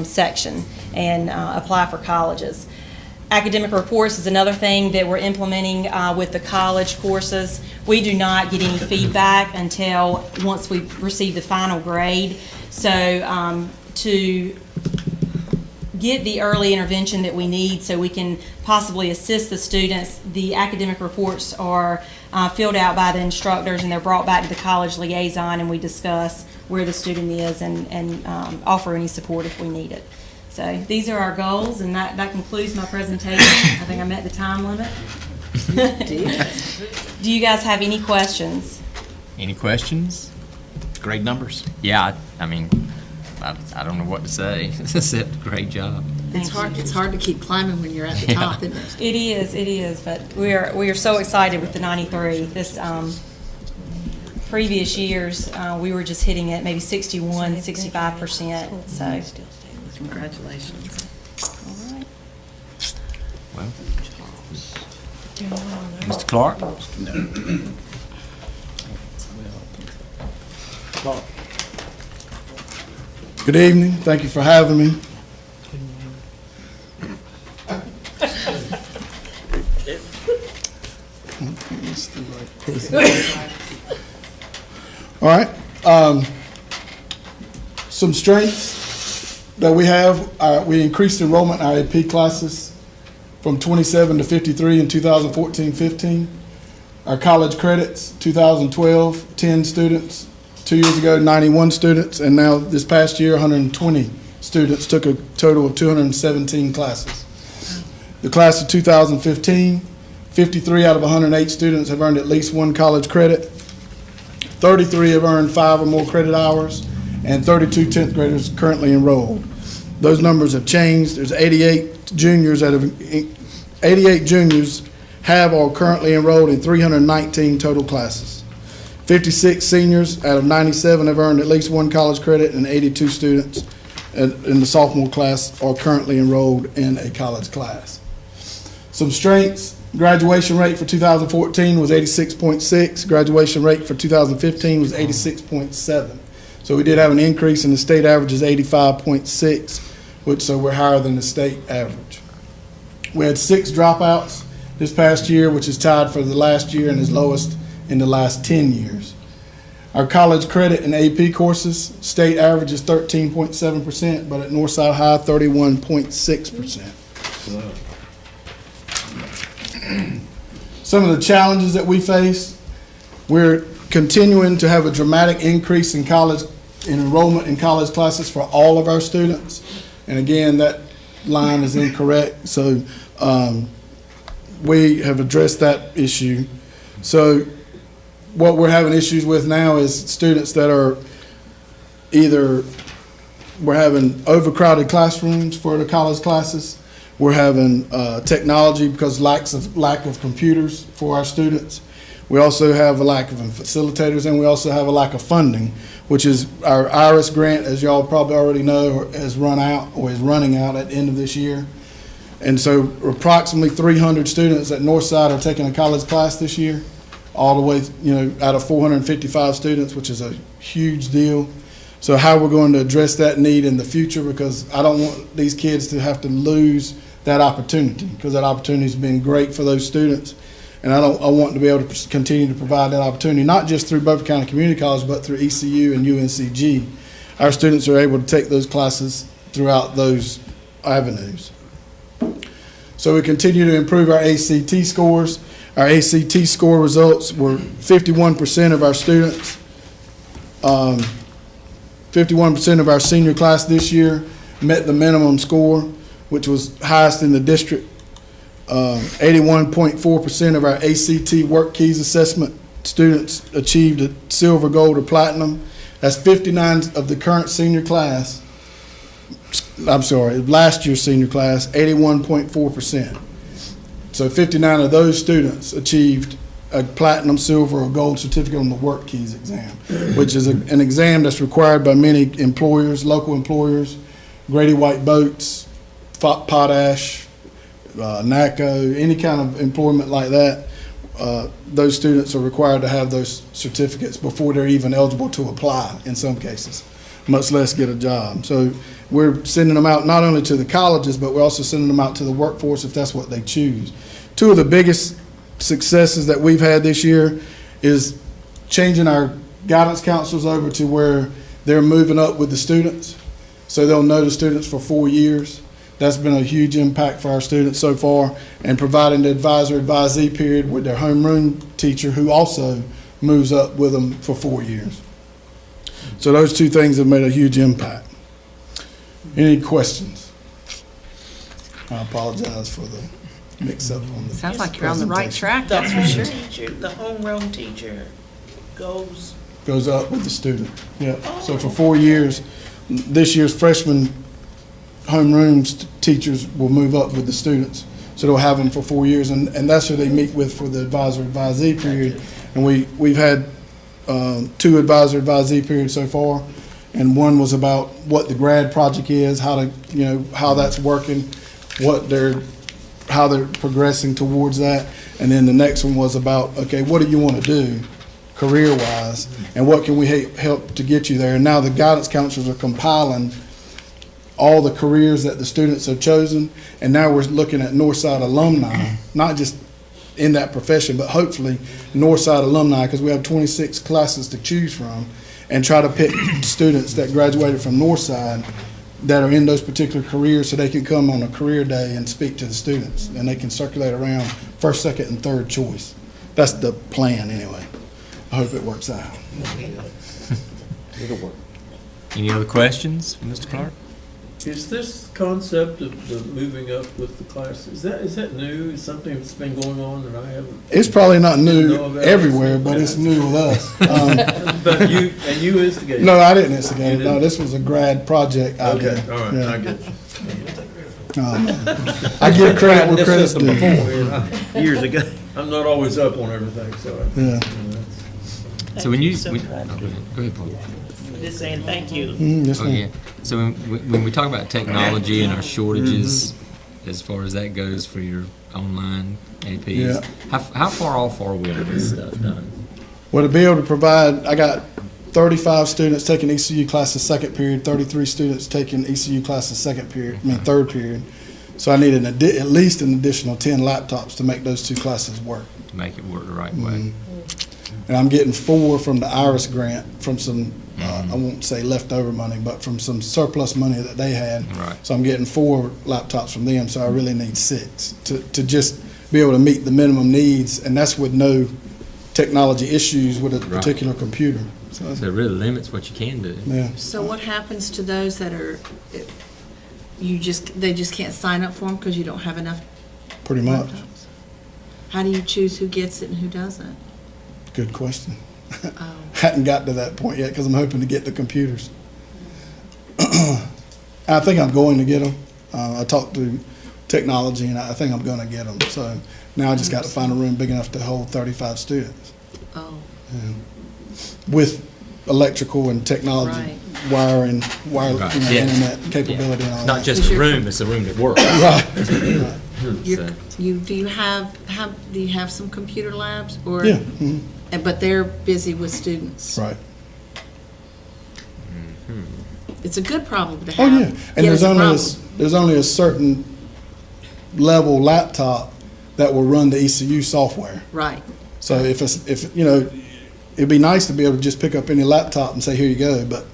section and apply for colleges. Academic reports is another thing that we're implementing with the college courses. We do not get any feedback until once we receive the final grade. So to get the early intervention that we need so we can possibly assist the students. The academic reports are filled out by the instructors, and they're brought back to the college liaison, and we discuss where the student is and offer any support if we need it. So these are our goals, and that concludes my presentation. I think I met the time limit. Do you guys have any questions? Any questions? Great numbers. Yeah, I mean, I don't know what to say, except great job. It's hard to keep climbing when you're at the top, isn't it? It is, but we are so excited with the 93. This previous years, we were just hitting it maybe 61, 65%. So Congratulations. all right. Well, Mr. Clark? Good evening. Thank you for having me. All right. Some strengths that we have, we increased enrollment in our AP classes from 27 to 53 in 2014-15. Our college credits, 2012, 10 students. 2 years ago, 91 students, and now this past year, 120 students took a total of 217 classes. The class of 2015, 53 out of 108 students have earned at least one college credit. 33 have earned 5 or more credit hours, and 32 10th graders currently enrolled. Those numbers have changed. There's 88 juniors have or currently enrolled in 319 total classes. 56 seniors out of 97 have earned at least one college credit, and 82 students in the sophomore class are currently enrolled in a college class. Some strengths: graduation rate for 2014 was 86.6. Graduation rate for 2015 was 86.7. So we did have an increase, and the state average is 85.6, so we're higher than the state average. We had 6 dropouts this past year, which is tied for the last year and is lowest in the last 10 years. Our college credit and AP courses, state average is 13.7%, but at Northside High, 31.6%. Some of the challenges that we face: we're continuing to have a dramatic increase in enrollment in college classes for all of our students. And again, that line is incorrect, so we have addressed that issue. So what we're having issues with now is students that are we're having overcrowded classrooms for the college classes. We're having technology because lack of computers for our students. We also have a lack of facilitators, and we also have a lack of funding, which is our IRIS grant, as y'all probably already know, has run out or is running out at the end of this year. And so approximately 300 students at Northside are taking a college class this year, all the way, out of 455 students, which is a huge deal. So how we're going to address that need in the future, because I don't want these kids to have to lose that opportunity, because that opportunity has been great for those students. And I want to be able to continue to provide that opportunity, not just through Beaufort County Community College, but through ECU and UNCG. Our students are able to take those classes throughout those avenues. So we continue to improve our ACT scores. Our ACT score results were 51% of our students. 51% of our senior class this year met the minimum score, which was highest in the district. 81.4% of our ACT work keys assessment students achieved a silver, gold, or platinum. That's 59 of the current senior class. Last year's senior class, 81.4%. So 59 of those students achieved a platinum, silver, or gold certificate on the work keys exam, which is an exam that's required by many employers, local employers, Grady White Boats, Potash, NACO, any kind of employment like that. Those students are required to have those certificates before they're even eligible to apply in some cases, much less get a job. So we're sending them out not only to the colleges, but we're also sending them out to the workforce if that's what they choose. Two of the biggest successes that we've had this year is changing our guidance counselors over to where they're moving up with the students. So they'll know the students for 4 years. That's been a huge impact for our students so far, and providing the advisor-advisee period with their homeroom teacher, who also moves up with them for 4 years. So those two things have made a huge impact. Any questions? I apologize for the mix-up on the Sounds like you're on the right track, The that's for home sure. teacher, the homeroom teacher goes. goes up with the student. Yeah. So for 4 years, this year's freshman homeroom teachers will move up with the students. So they'll have them for 4 years, and that's who they meet with for the advisor-advisee period. And we've had 2 advisor-advisee periods so far, and one was about what the grad project is, how that's working, how they're progressing towards that, and then the next one was about, okay, what do you want to do career-wise, and what can we help to get you there? And now the guidance counselors are compiling all the careers that the students have chosen, and now we're looking at Northside alumni, not just in that profession, but hopefully Northside alumni, because we have 26 classes to choose from, and try to pick students that graduated from Northside that are in those particular careers, so they can come on a career day and speak to the students, and they can circulate around first, second, and third choice. That's the plan anyway. I hope it works out. It'll work. Any other questions for Mr. Clark? Is this concept of the moving up with the class, is that new? Is something that's been going on that I haven't? It's probably not new know about? everywhere, but it's new with us. But you instigated? No, I didn't instigate it. No, this was a grad project idea. Okay, all right, Yeah. I get you. I give credit where credit's due. Years ago. I'm not always up on everything, so. Yeah. So when you, so go much. ahead, Paul. Just saying thank you. Yes, Oh, ma'am. yeah. So when we talk about technology and our shortages, as far as that goes for your online APs, Yeah. how far off are we on this stuff done? Well, to be able to provide, I got 35 students taking ECU classes second period, 33 students taking ECU classes third period. So I need at least an additional 10 laptops to make those 2 classes work. To make it work the right way. And I'm getting 4 from the IRIS grant from some, I won't say leftover money, but from some surplus money that they had. Right. So I'm getting 4 laptops from them, so I really need 6 to just be able to meet the minimum needs, and that's with no technology issues with a particular computer. So it really limits what you can do. Yeah. So what happens to those that are, they just can't sign up for them because you don't have enough? Pretty much. laptops? How do you choose who gets it and who doesn't? Good question. Oh. Hadn't got to that point yet because I'm hoping to get the computers. I think I'm going to get them. I talked to technology, and I think I'm going to get them. So now I just got to find a room big enough to hold 35 students. Oh. Yeah. With electrical and technology, Right. wiring, Right. internet capability and all It's that. not just a room, it's a room that works. Right. Do you have some computer labs or? Yeah. But they're busy with students. Right. It's a good problem to Oh, have. yeah. And there's only a certain level laptop that will run the ECU software. Right. So if it'd be nice to be able to just pick up any laptop and say, here you go, but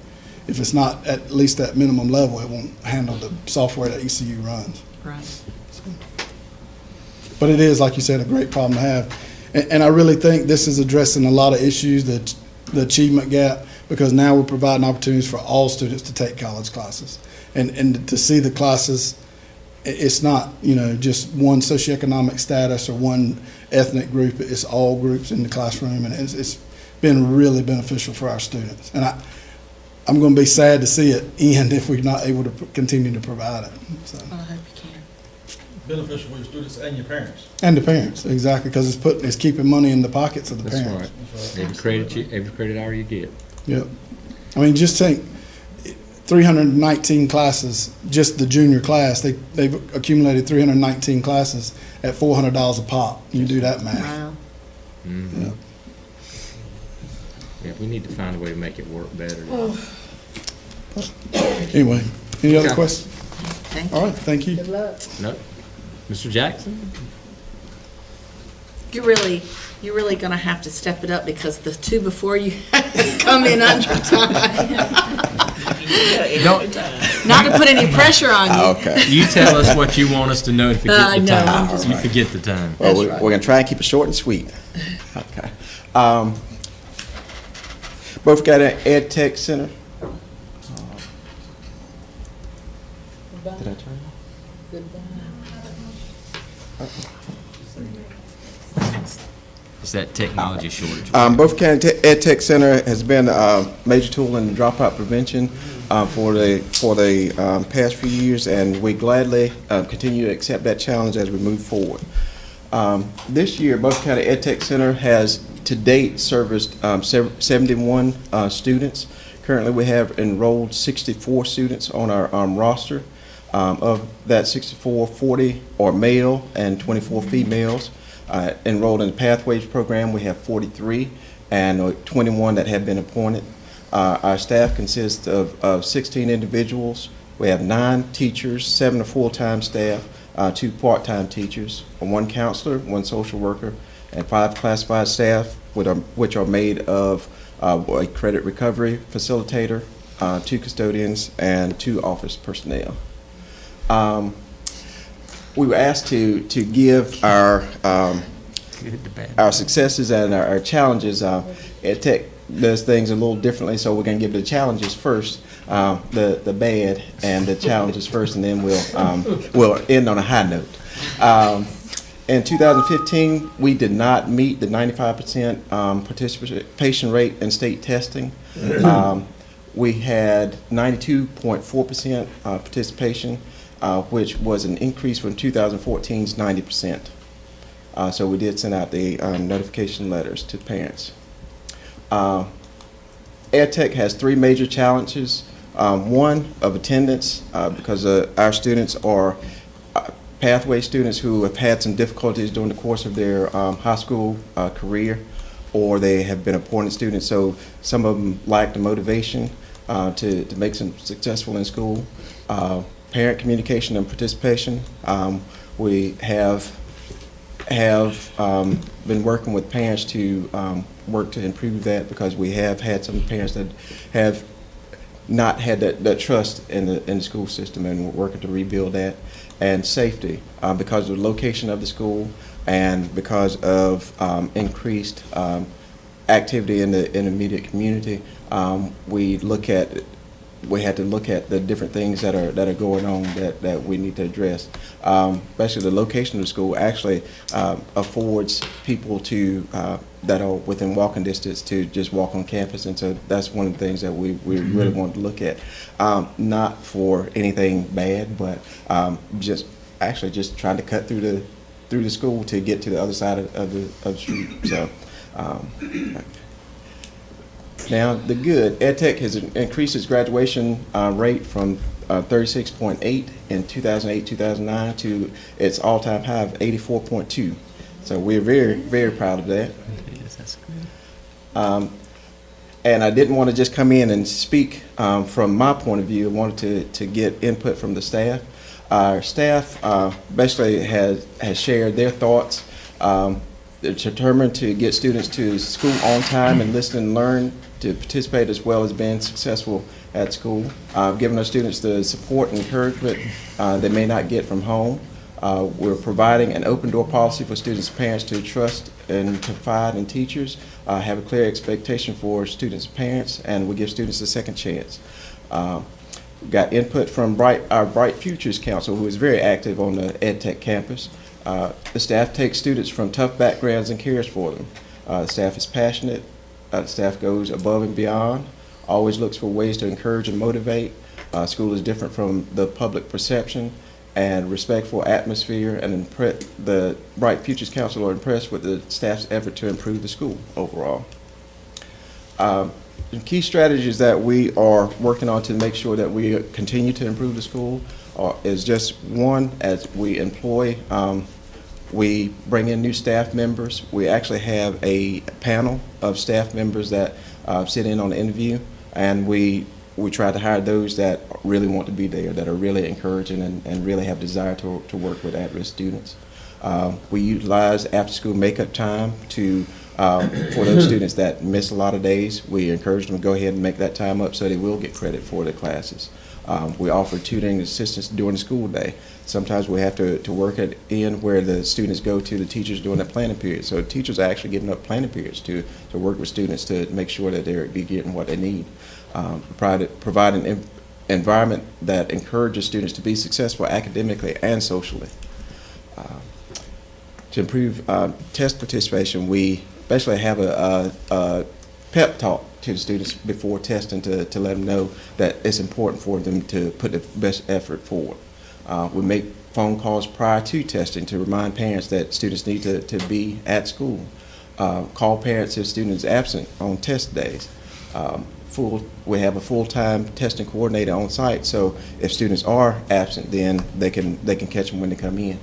if it's not at least that minimum level, it won't handle the software that ECU runs. Right. But it is, like you said, a great problem to have. And I really think this is addressing a lot of issues, the achievement gap, because now we're providing opportunities for all students to take college classes. And to see the classes, it's not, just one socioeconomic status or one ethnic group. It's all groups in the classroom, and it's been really beneficial for our students. And I'm going to be sad to see it end if we're not able to continue to provide it. So. Well, I hope you can. Beneficial for your students and your parents. And the parents, exactly, because it's keeping money in the pockets of the That's parents. right. Every credit hour you get. Yep. I mean, just think, 319 classes, just the junior class, they've accumulated 319 classes at $400 a pop. You do that math. Wow. Mm-hmm. Yeah. Yeah, we need to find a way to make it work better. Anyway, any other Okay. questions? Thank you. All right, thank you. Good luck. No. Mr. Jackson? You're really gonna have to step it up because the two before you come in under time. Not to put any pressure on you. Okay. You tell us what you want us to know to forget the no, time. I'm just- You forget the time. Well, we're going to try and keep it short and sweet. Okay. Beaufort County Ed Tech Center. Did I turn it off? It's that technology shortage. Beaufort County Ed Tech Center has been a major tool in dropout prevention for the past few years, and we gladly continue to accept that challenge as we move forward. This year, Beaufort County Ed Tech Center has to date serviced 71 students. Currently, we have enrolled 64 students on our roster. Of that 64, 40 are male and 24 females. Enrolled in the Pathways program, we have 43 and 21 that have been appointed. Our staff consists of 16 individuals. We have 9 teachers, 7 full-time staff, 2 part-time teachers, 1 counselor, 1 social worker, and 5 classified staff, which are made of a credit recovery facilitator, 2 custodians, and 2 office personnel. We were asked to give our successes and our challenges. Ed Tech does things a little differently, so we're going to give the challenges first, the bad and the challenges first, and then we'll end on a high note. In 2015, we did not meet the 95% participation rate in state testing. We had 92.4% participation, which was an increase from 2014's 90%. So we did send out the notification letters to parents. EdTech has 3 major challenges. One of attendance, because our students are pathway students who have had some difficulties during the course of their high school career, or they have been appointed students, so some of them lack the motivation to make them successful in school. Parent communication and participation. We have been working with parents to work to improve that, because we have had some parents that have not had that trust in the school system, and we're working to rebuild that. And safety, because of the location of the school and because of increased activity in the immediate community, we had to look at the different things that are going on that we need to address. Especially the location of the school actually affords people to that are within walking distance to just walk on campus, and so that's one of the things that we really want to look at. Not for anything bad, but just trying to cut through the school to get to the other side of the street. So. Now, the good, EdTech has increased its graduation rate from 36.8 in 2008-2009 to its all-time high of 84.2. So we're very, very proud of that. Yes, that's good. And I didn't want to just come in and speak from my point of view. I wanted to get input from the staff. Our staff basically has shared their thoughts. They're determined to get students to school on time and listen and learn, to participate as well as being successful at school, giving our students the support and encouragement they may not get from home. We're providing an open door policy for students and parents to trust and confide in teachers, have a clear expectation for students and parents, and we give students a second chance. We got input from our Bright Futures Council, who is very active on the EdTech campus. The staff takes students from tough backgrounds and cares for them. The staff is passionate. The staff goes above and beyond, always looks for ways to encourage and motivate. School is different from the public perception, and respectful atmosphere, and the Bright Futures Council are impressed with the staff's effort to improve the school overall. The key strategies that we are working on to make sure that we continue to improve the school is just one, as we employ, we bring in new staff members. We actually have a panel of staff members that sit in on the interview, and we try to hire those that really want to be there, that are really encouraging and really have desire to work with at-risk students. We utilize after-school makeup time to for those students that miss a lot of days. We encourage them to go ahead and make that time up so they will get credit for their classes. We offer tutoring assistance during the school day. Sometimes we have to work it in where the students go to the teachers during the planning period. So teachers are actually giving up planning periods to work with students to make sure that they're getting what they need. Provide an environment that encourages students to be successful academically and socially. To improve test participation, we basically have a pep talk to the students before testing to let them know that it's important for them to put the best effort forward. We make phone calls prior to testing to remind parents that students need to be at school. Call parents if students are absent on test days. We have a full-time testing coordinator on site, so if students are absent, then they can catch them when they come in.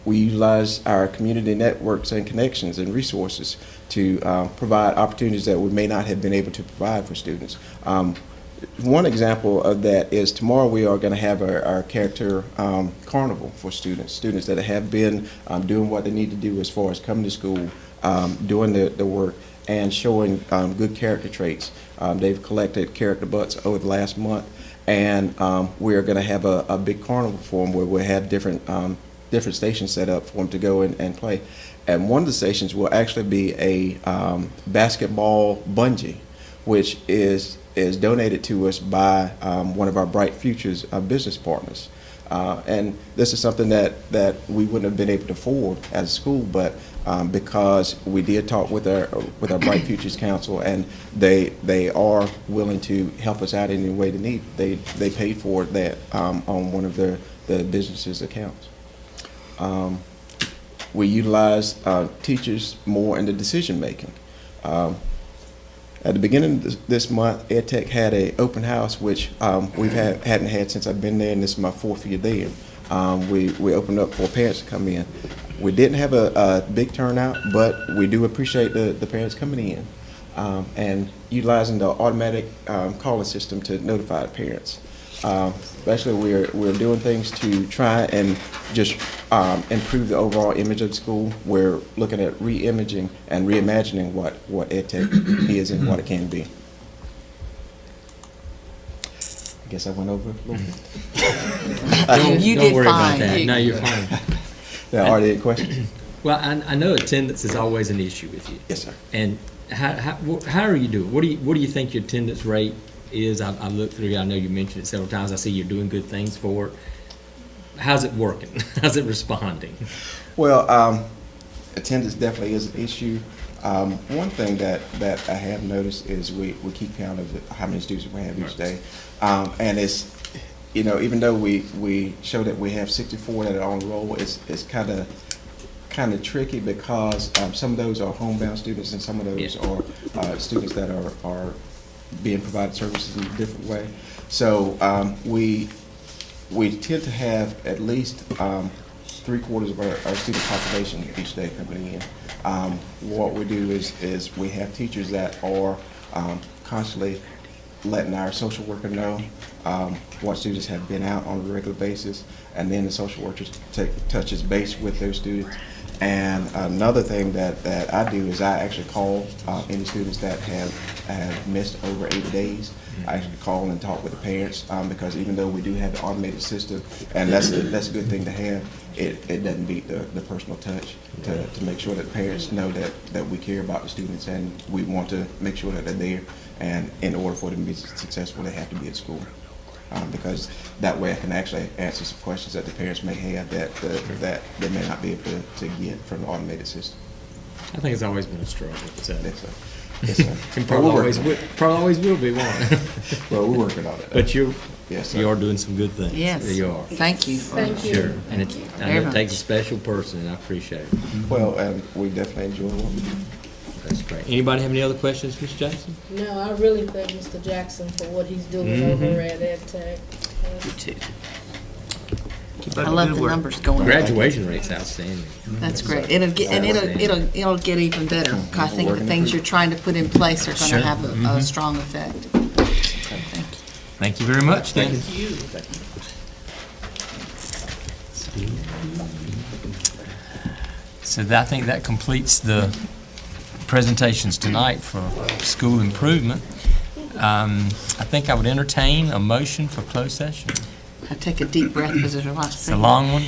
We utilize our community networks and connections and resources to provide opportunities that we may not have been able to provide for students. One example of that is tomorrow we are going to have our character carnival for students that have been doing what they need to do as far as coming to school, doing the work, and showing good character traits. They've collected character butts over the last month, and we are going to have a big carnival for them where we'll have different stations set up for them to go and play. And one of the stations will actually be a basketball bungee, which is donated to us by one of our Bright Futures business partners. And this is something that we wouldn't have been able to afford as a school, but because we did talk with our Bright Futures Council, and they are willing to help us out in any way they need. They paid for that on one of the business's accounts. We utilize teachers more in the decision making. At the beginning of this month, EdTech had an open house, which hadn't had since I've been there, and this is my 4th year there. We opened up for parents to come in. We didn't have a big turnout, but we do appreciate the parents coming in and utilizing the automatic calling system to notify the parents. Especially we're doing things to try and just improve the overall image of the school. We're looking at re-imaging and reimagining what EdTech is and what it can be. I guess I went over a little bit. Don't worry about that. No, you're fine. Are there any questions? Well, I know attendance is always an issue with you. Yes, sir. And how are you doing? What do you think your attendance rate is? I looked through. I know you mentioned it several times. I see you're doing good things for it. How's it working? How's it responding? Well, attendance definitely is an issue. One thing that I have noticed is we keep count of how many students we have each day, and it's, even though we show that we have 64 that are on roll, it's kind of tricky because some of those are homebound students and some of those are students that are being provided services in a different way. So we tend to have at least 3/4 of our student population each day coming in. What we do is we have teachers that are constantly letting our social worker know what students have been out on a regular basis, and then the social worker touches base with those students. And another thing that I do is I actually call any students that have missed over 80 days. I actually call and talk with the parents because even though we do have the automated system, and that's a good thing to have, it doesn't beat the personal touch to make sure that parents know that we care about the students and we want to make sure that they're there. And in order for them to be successful, they have to be at school. Because that way I can actually answer some questions that the parents may have that they may not be able to get from the automated system. I think it's always been a struggle. So. Yes, sir. Yes, sir. And probably always will be one. Well, we're working on it. But you are doing some good things. Yes. You are. Thank you. Thank you. Sure. And I know it takes a special person, and I appreciate it. Well, we definitely enjoy what we do. That's great. Anybody have any other questions, Mr. Jackson? No, I really thank Mr. Jackson for what he's doing over at EdTech. You too. I love the numbers going up. Graduation rate's outstanding. That's great. It'll get even better. I think the things you're trying to put in place are going to have a strong effect. Thank you. Thank you very much. Thank you. Thank you. So I think that completes the presentations tonight for school improvement. I think I would entertain a motion for closed session. I take a deep breath because there's a lot to say. It's a long one.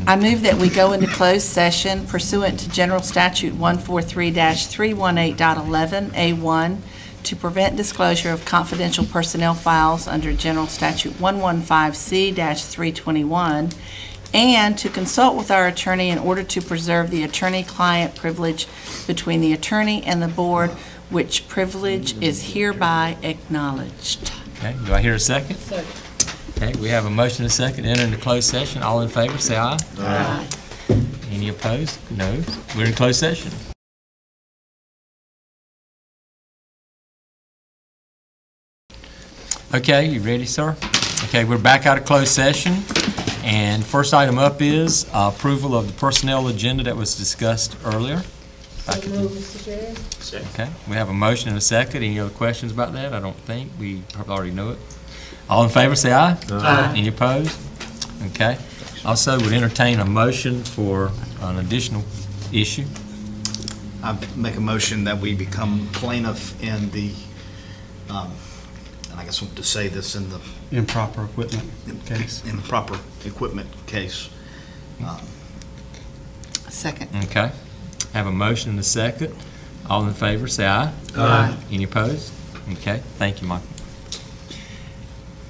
I move that we go into closed session pursuant to General Statute 143-318.11A1 to prevent disclosure of confidential personnel files under General Statute 115C-321 and to consult with our attorney in order to preserve the attorney-client privilege between the attorney and the board, which privilege is hereby acknowledged. Okay, do I hear a second? Second. Okay, we have a motion and a second to enter into closed session. All in favor, say aye. Aye. Any opposed? No. We're in closed session. Okay, you ready, sir? Okay, we're back out of closed session. And first item up is approval of the personnel agenda that was discussed earlier. Okay, we have a motion and a second. Any other questions about that? I don't think. We probably already know it. All in favor, say aye. Aye. Any opposed? Okay. Also, would entertain a motion for an additional issue. I make a motion that we become plaintiff in the, and I guess I want to say this in the Improper equipment case. Improper equipment case. Second. Okay. Have a motion and a second. All in favor, say aye. Aye. Any opposed? Okay. Thank you, Michael.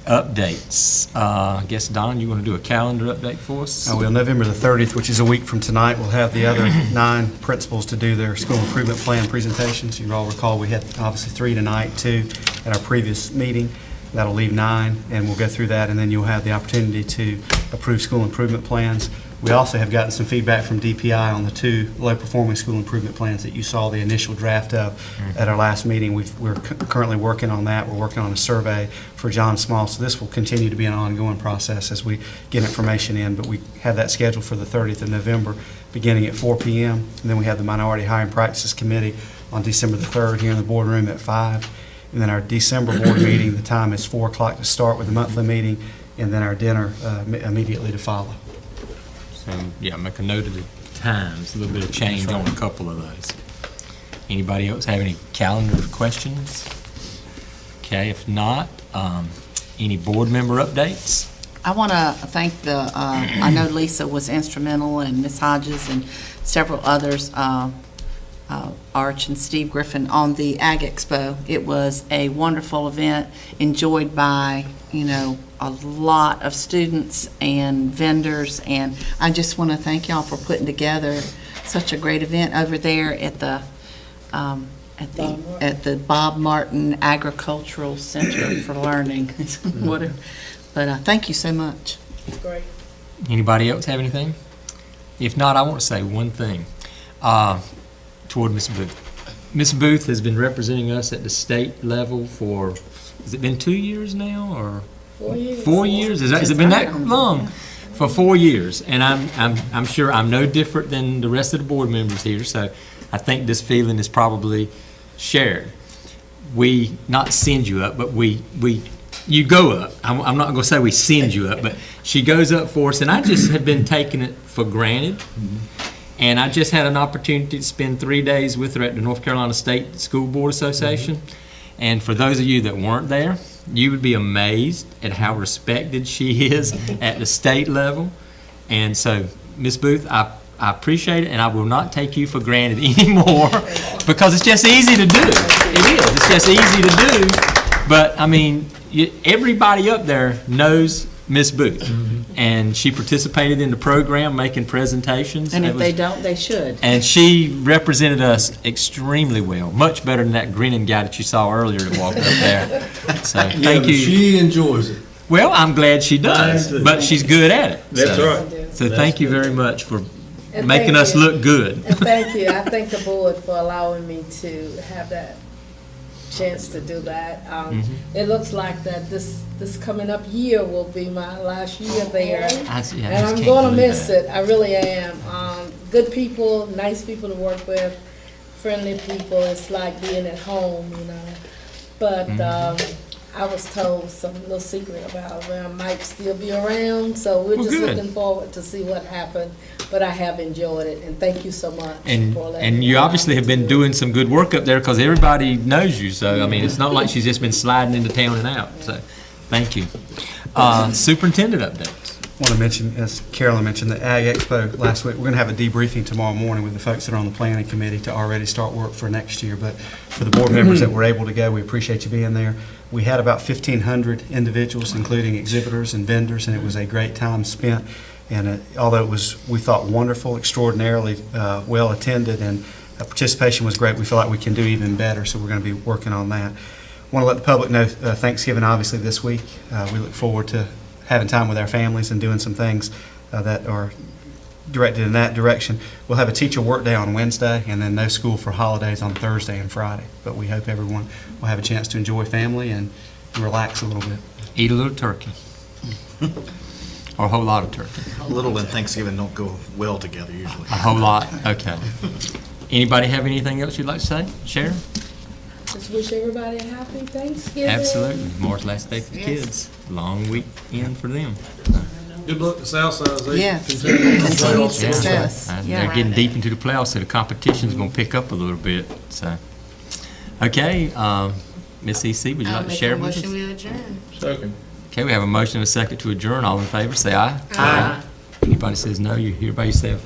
Updates. I guess, Don, you want to do a calendar update for us? I will. November the 30th, which is a week from tonight, we'll have the other 9 principals to do their school improvement plan presentations. You all recall we had obviously 3 tonight, 2 at our previous meeting. That'll leave 9, and we'll go through that, and then you'll have the opportunity to approve school improvement plans. We also have gotten some feedback from DPI on the 2 low-performing school improvement plans that you saw the initial draft of at our last meeting. We're currently working on that. We're working on a survey for John Small, so this will continue to be an ongoing process as we get information in, but we have that scheduled for the 30th of November, beginning at 4 p.m., and then we have the Minority Hiring Practices Committee on December the 3rd here in the boardroom at 5. And then our December board meeting, the time is 4 o'clock to start with the monthly meeting, and then our dinner immediately to follow. So, yeah, make a note of the times, a little bit of change on a couple of those. Anybody else have any calendar questions? Okay, if not, any board member updates? I want to thank I know Lisa was instrumental, and Ms. Hodges and several others, Arch and Steve Griffin, on the Ag Expo. It was a wonderful event, enjoyed by, a lot of students and vendors, and I just want to thank y'all for putting together such a great event over there at the Bob Martin Agricultural Center for Learning. Whatever. But thank you so much. Great. Anybody else have anything? If not, I want to say one thing toward Ms. Booth. Ms. Booth has been representing us at the state level for, has it been 2 years now, or 4 years? 4 years? Has it been that long? For 4 years, and I'm sure I'm no different than the rest of the board members here. So I think this feeling is probably shared. We not send you up, but you go up. I'm not going to say we send you up, but she goes up for us, and I just have been taking it for granted. And I just had an opportunity to spend 3 days with her at the North Carolina State School Board Association. And for those of you that weren't there, you would be amazed at how respected she is at the state level. And so, Ms. Booth, I appreciate it, and I will not take you for granted anymore because it's just easy to do. It is. It's just easy to do. But, I mean, everybody up there knows Ms. Booth, and she participated in the program, making presentations. And if they don't, they should. And she represented us extremely well, much better than that grinning guy that you saw earlier that walked up there. So thank you. She enjoys it. Well, I'm glad she does, but she's good at it. That's right. So thank you very much for making us look good. And thank you. I thank the board for allowing me to have that chance to do that. It looks like that this coming up year will be my last year there, and I'm going to miss it. I really am. Good people, nice people to work with, friendly people. It's like being at home, But I was told some little secret about where I might still be around, so we're Well, just good. looking forward to see what happened. But I have enjoyed it, and thank you so much for letting And me you know. obviously have been doing some good work up there because everybody knows you. So, I mean, it's not like she's just been sliding into town and out. So, thank you. Superintendent updates. I want to mention, as Carolyn mentioned, the Ag Expo last week. We're going to have a debriefing tomorrow morning with the folks that are on the planning committee to already start work for next year. But for the board members that were able to go, we appreciate you being there. We had about 1,500 individuals, including exhibitors and vendors, and it was a great time spent. And although it was, we thought, wonderful, extraordinarily well attended, and participation was great, we feel like we can do even better, so we're going to be working on that. I want to let the public know Thanksgiving, obviously, this week. We look forward to having time with our families and doing some things that are directed in that direction. We'll have a teacher work day on Wednesday, and then no school for holidays on Thursday and Friday. But we hope everyone will have a chance to enjoy family and relax a little bit. Eat a little turkey. Or a whole lot of turkey. Little and Thanksgiving don't go well together usually. A whole lot? Okay. Anybody have anything else you'd like to say? Sharon? Just wish everybody a happy Thanksgiving. Absolutely. Tomorrow's last day for the kids. Long weekend for them. Good luck to Southside as they Yes. continue to play Continued off. success. They're getting deep into the playoffs, so the competition's going to pick up a little bit. So, okay, Ms. EC, would you like to share with us? we adjourn. Second. Okay, we have a motion and a second to adjourn. All in favor, say aye. Aye. Anybody says no, you hear by yourself.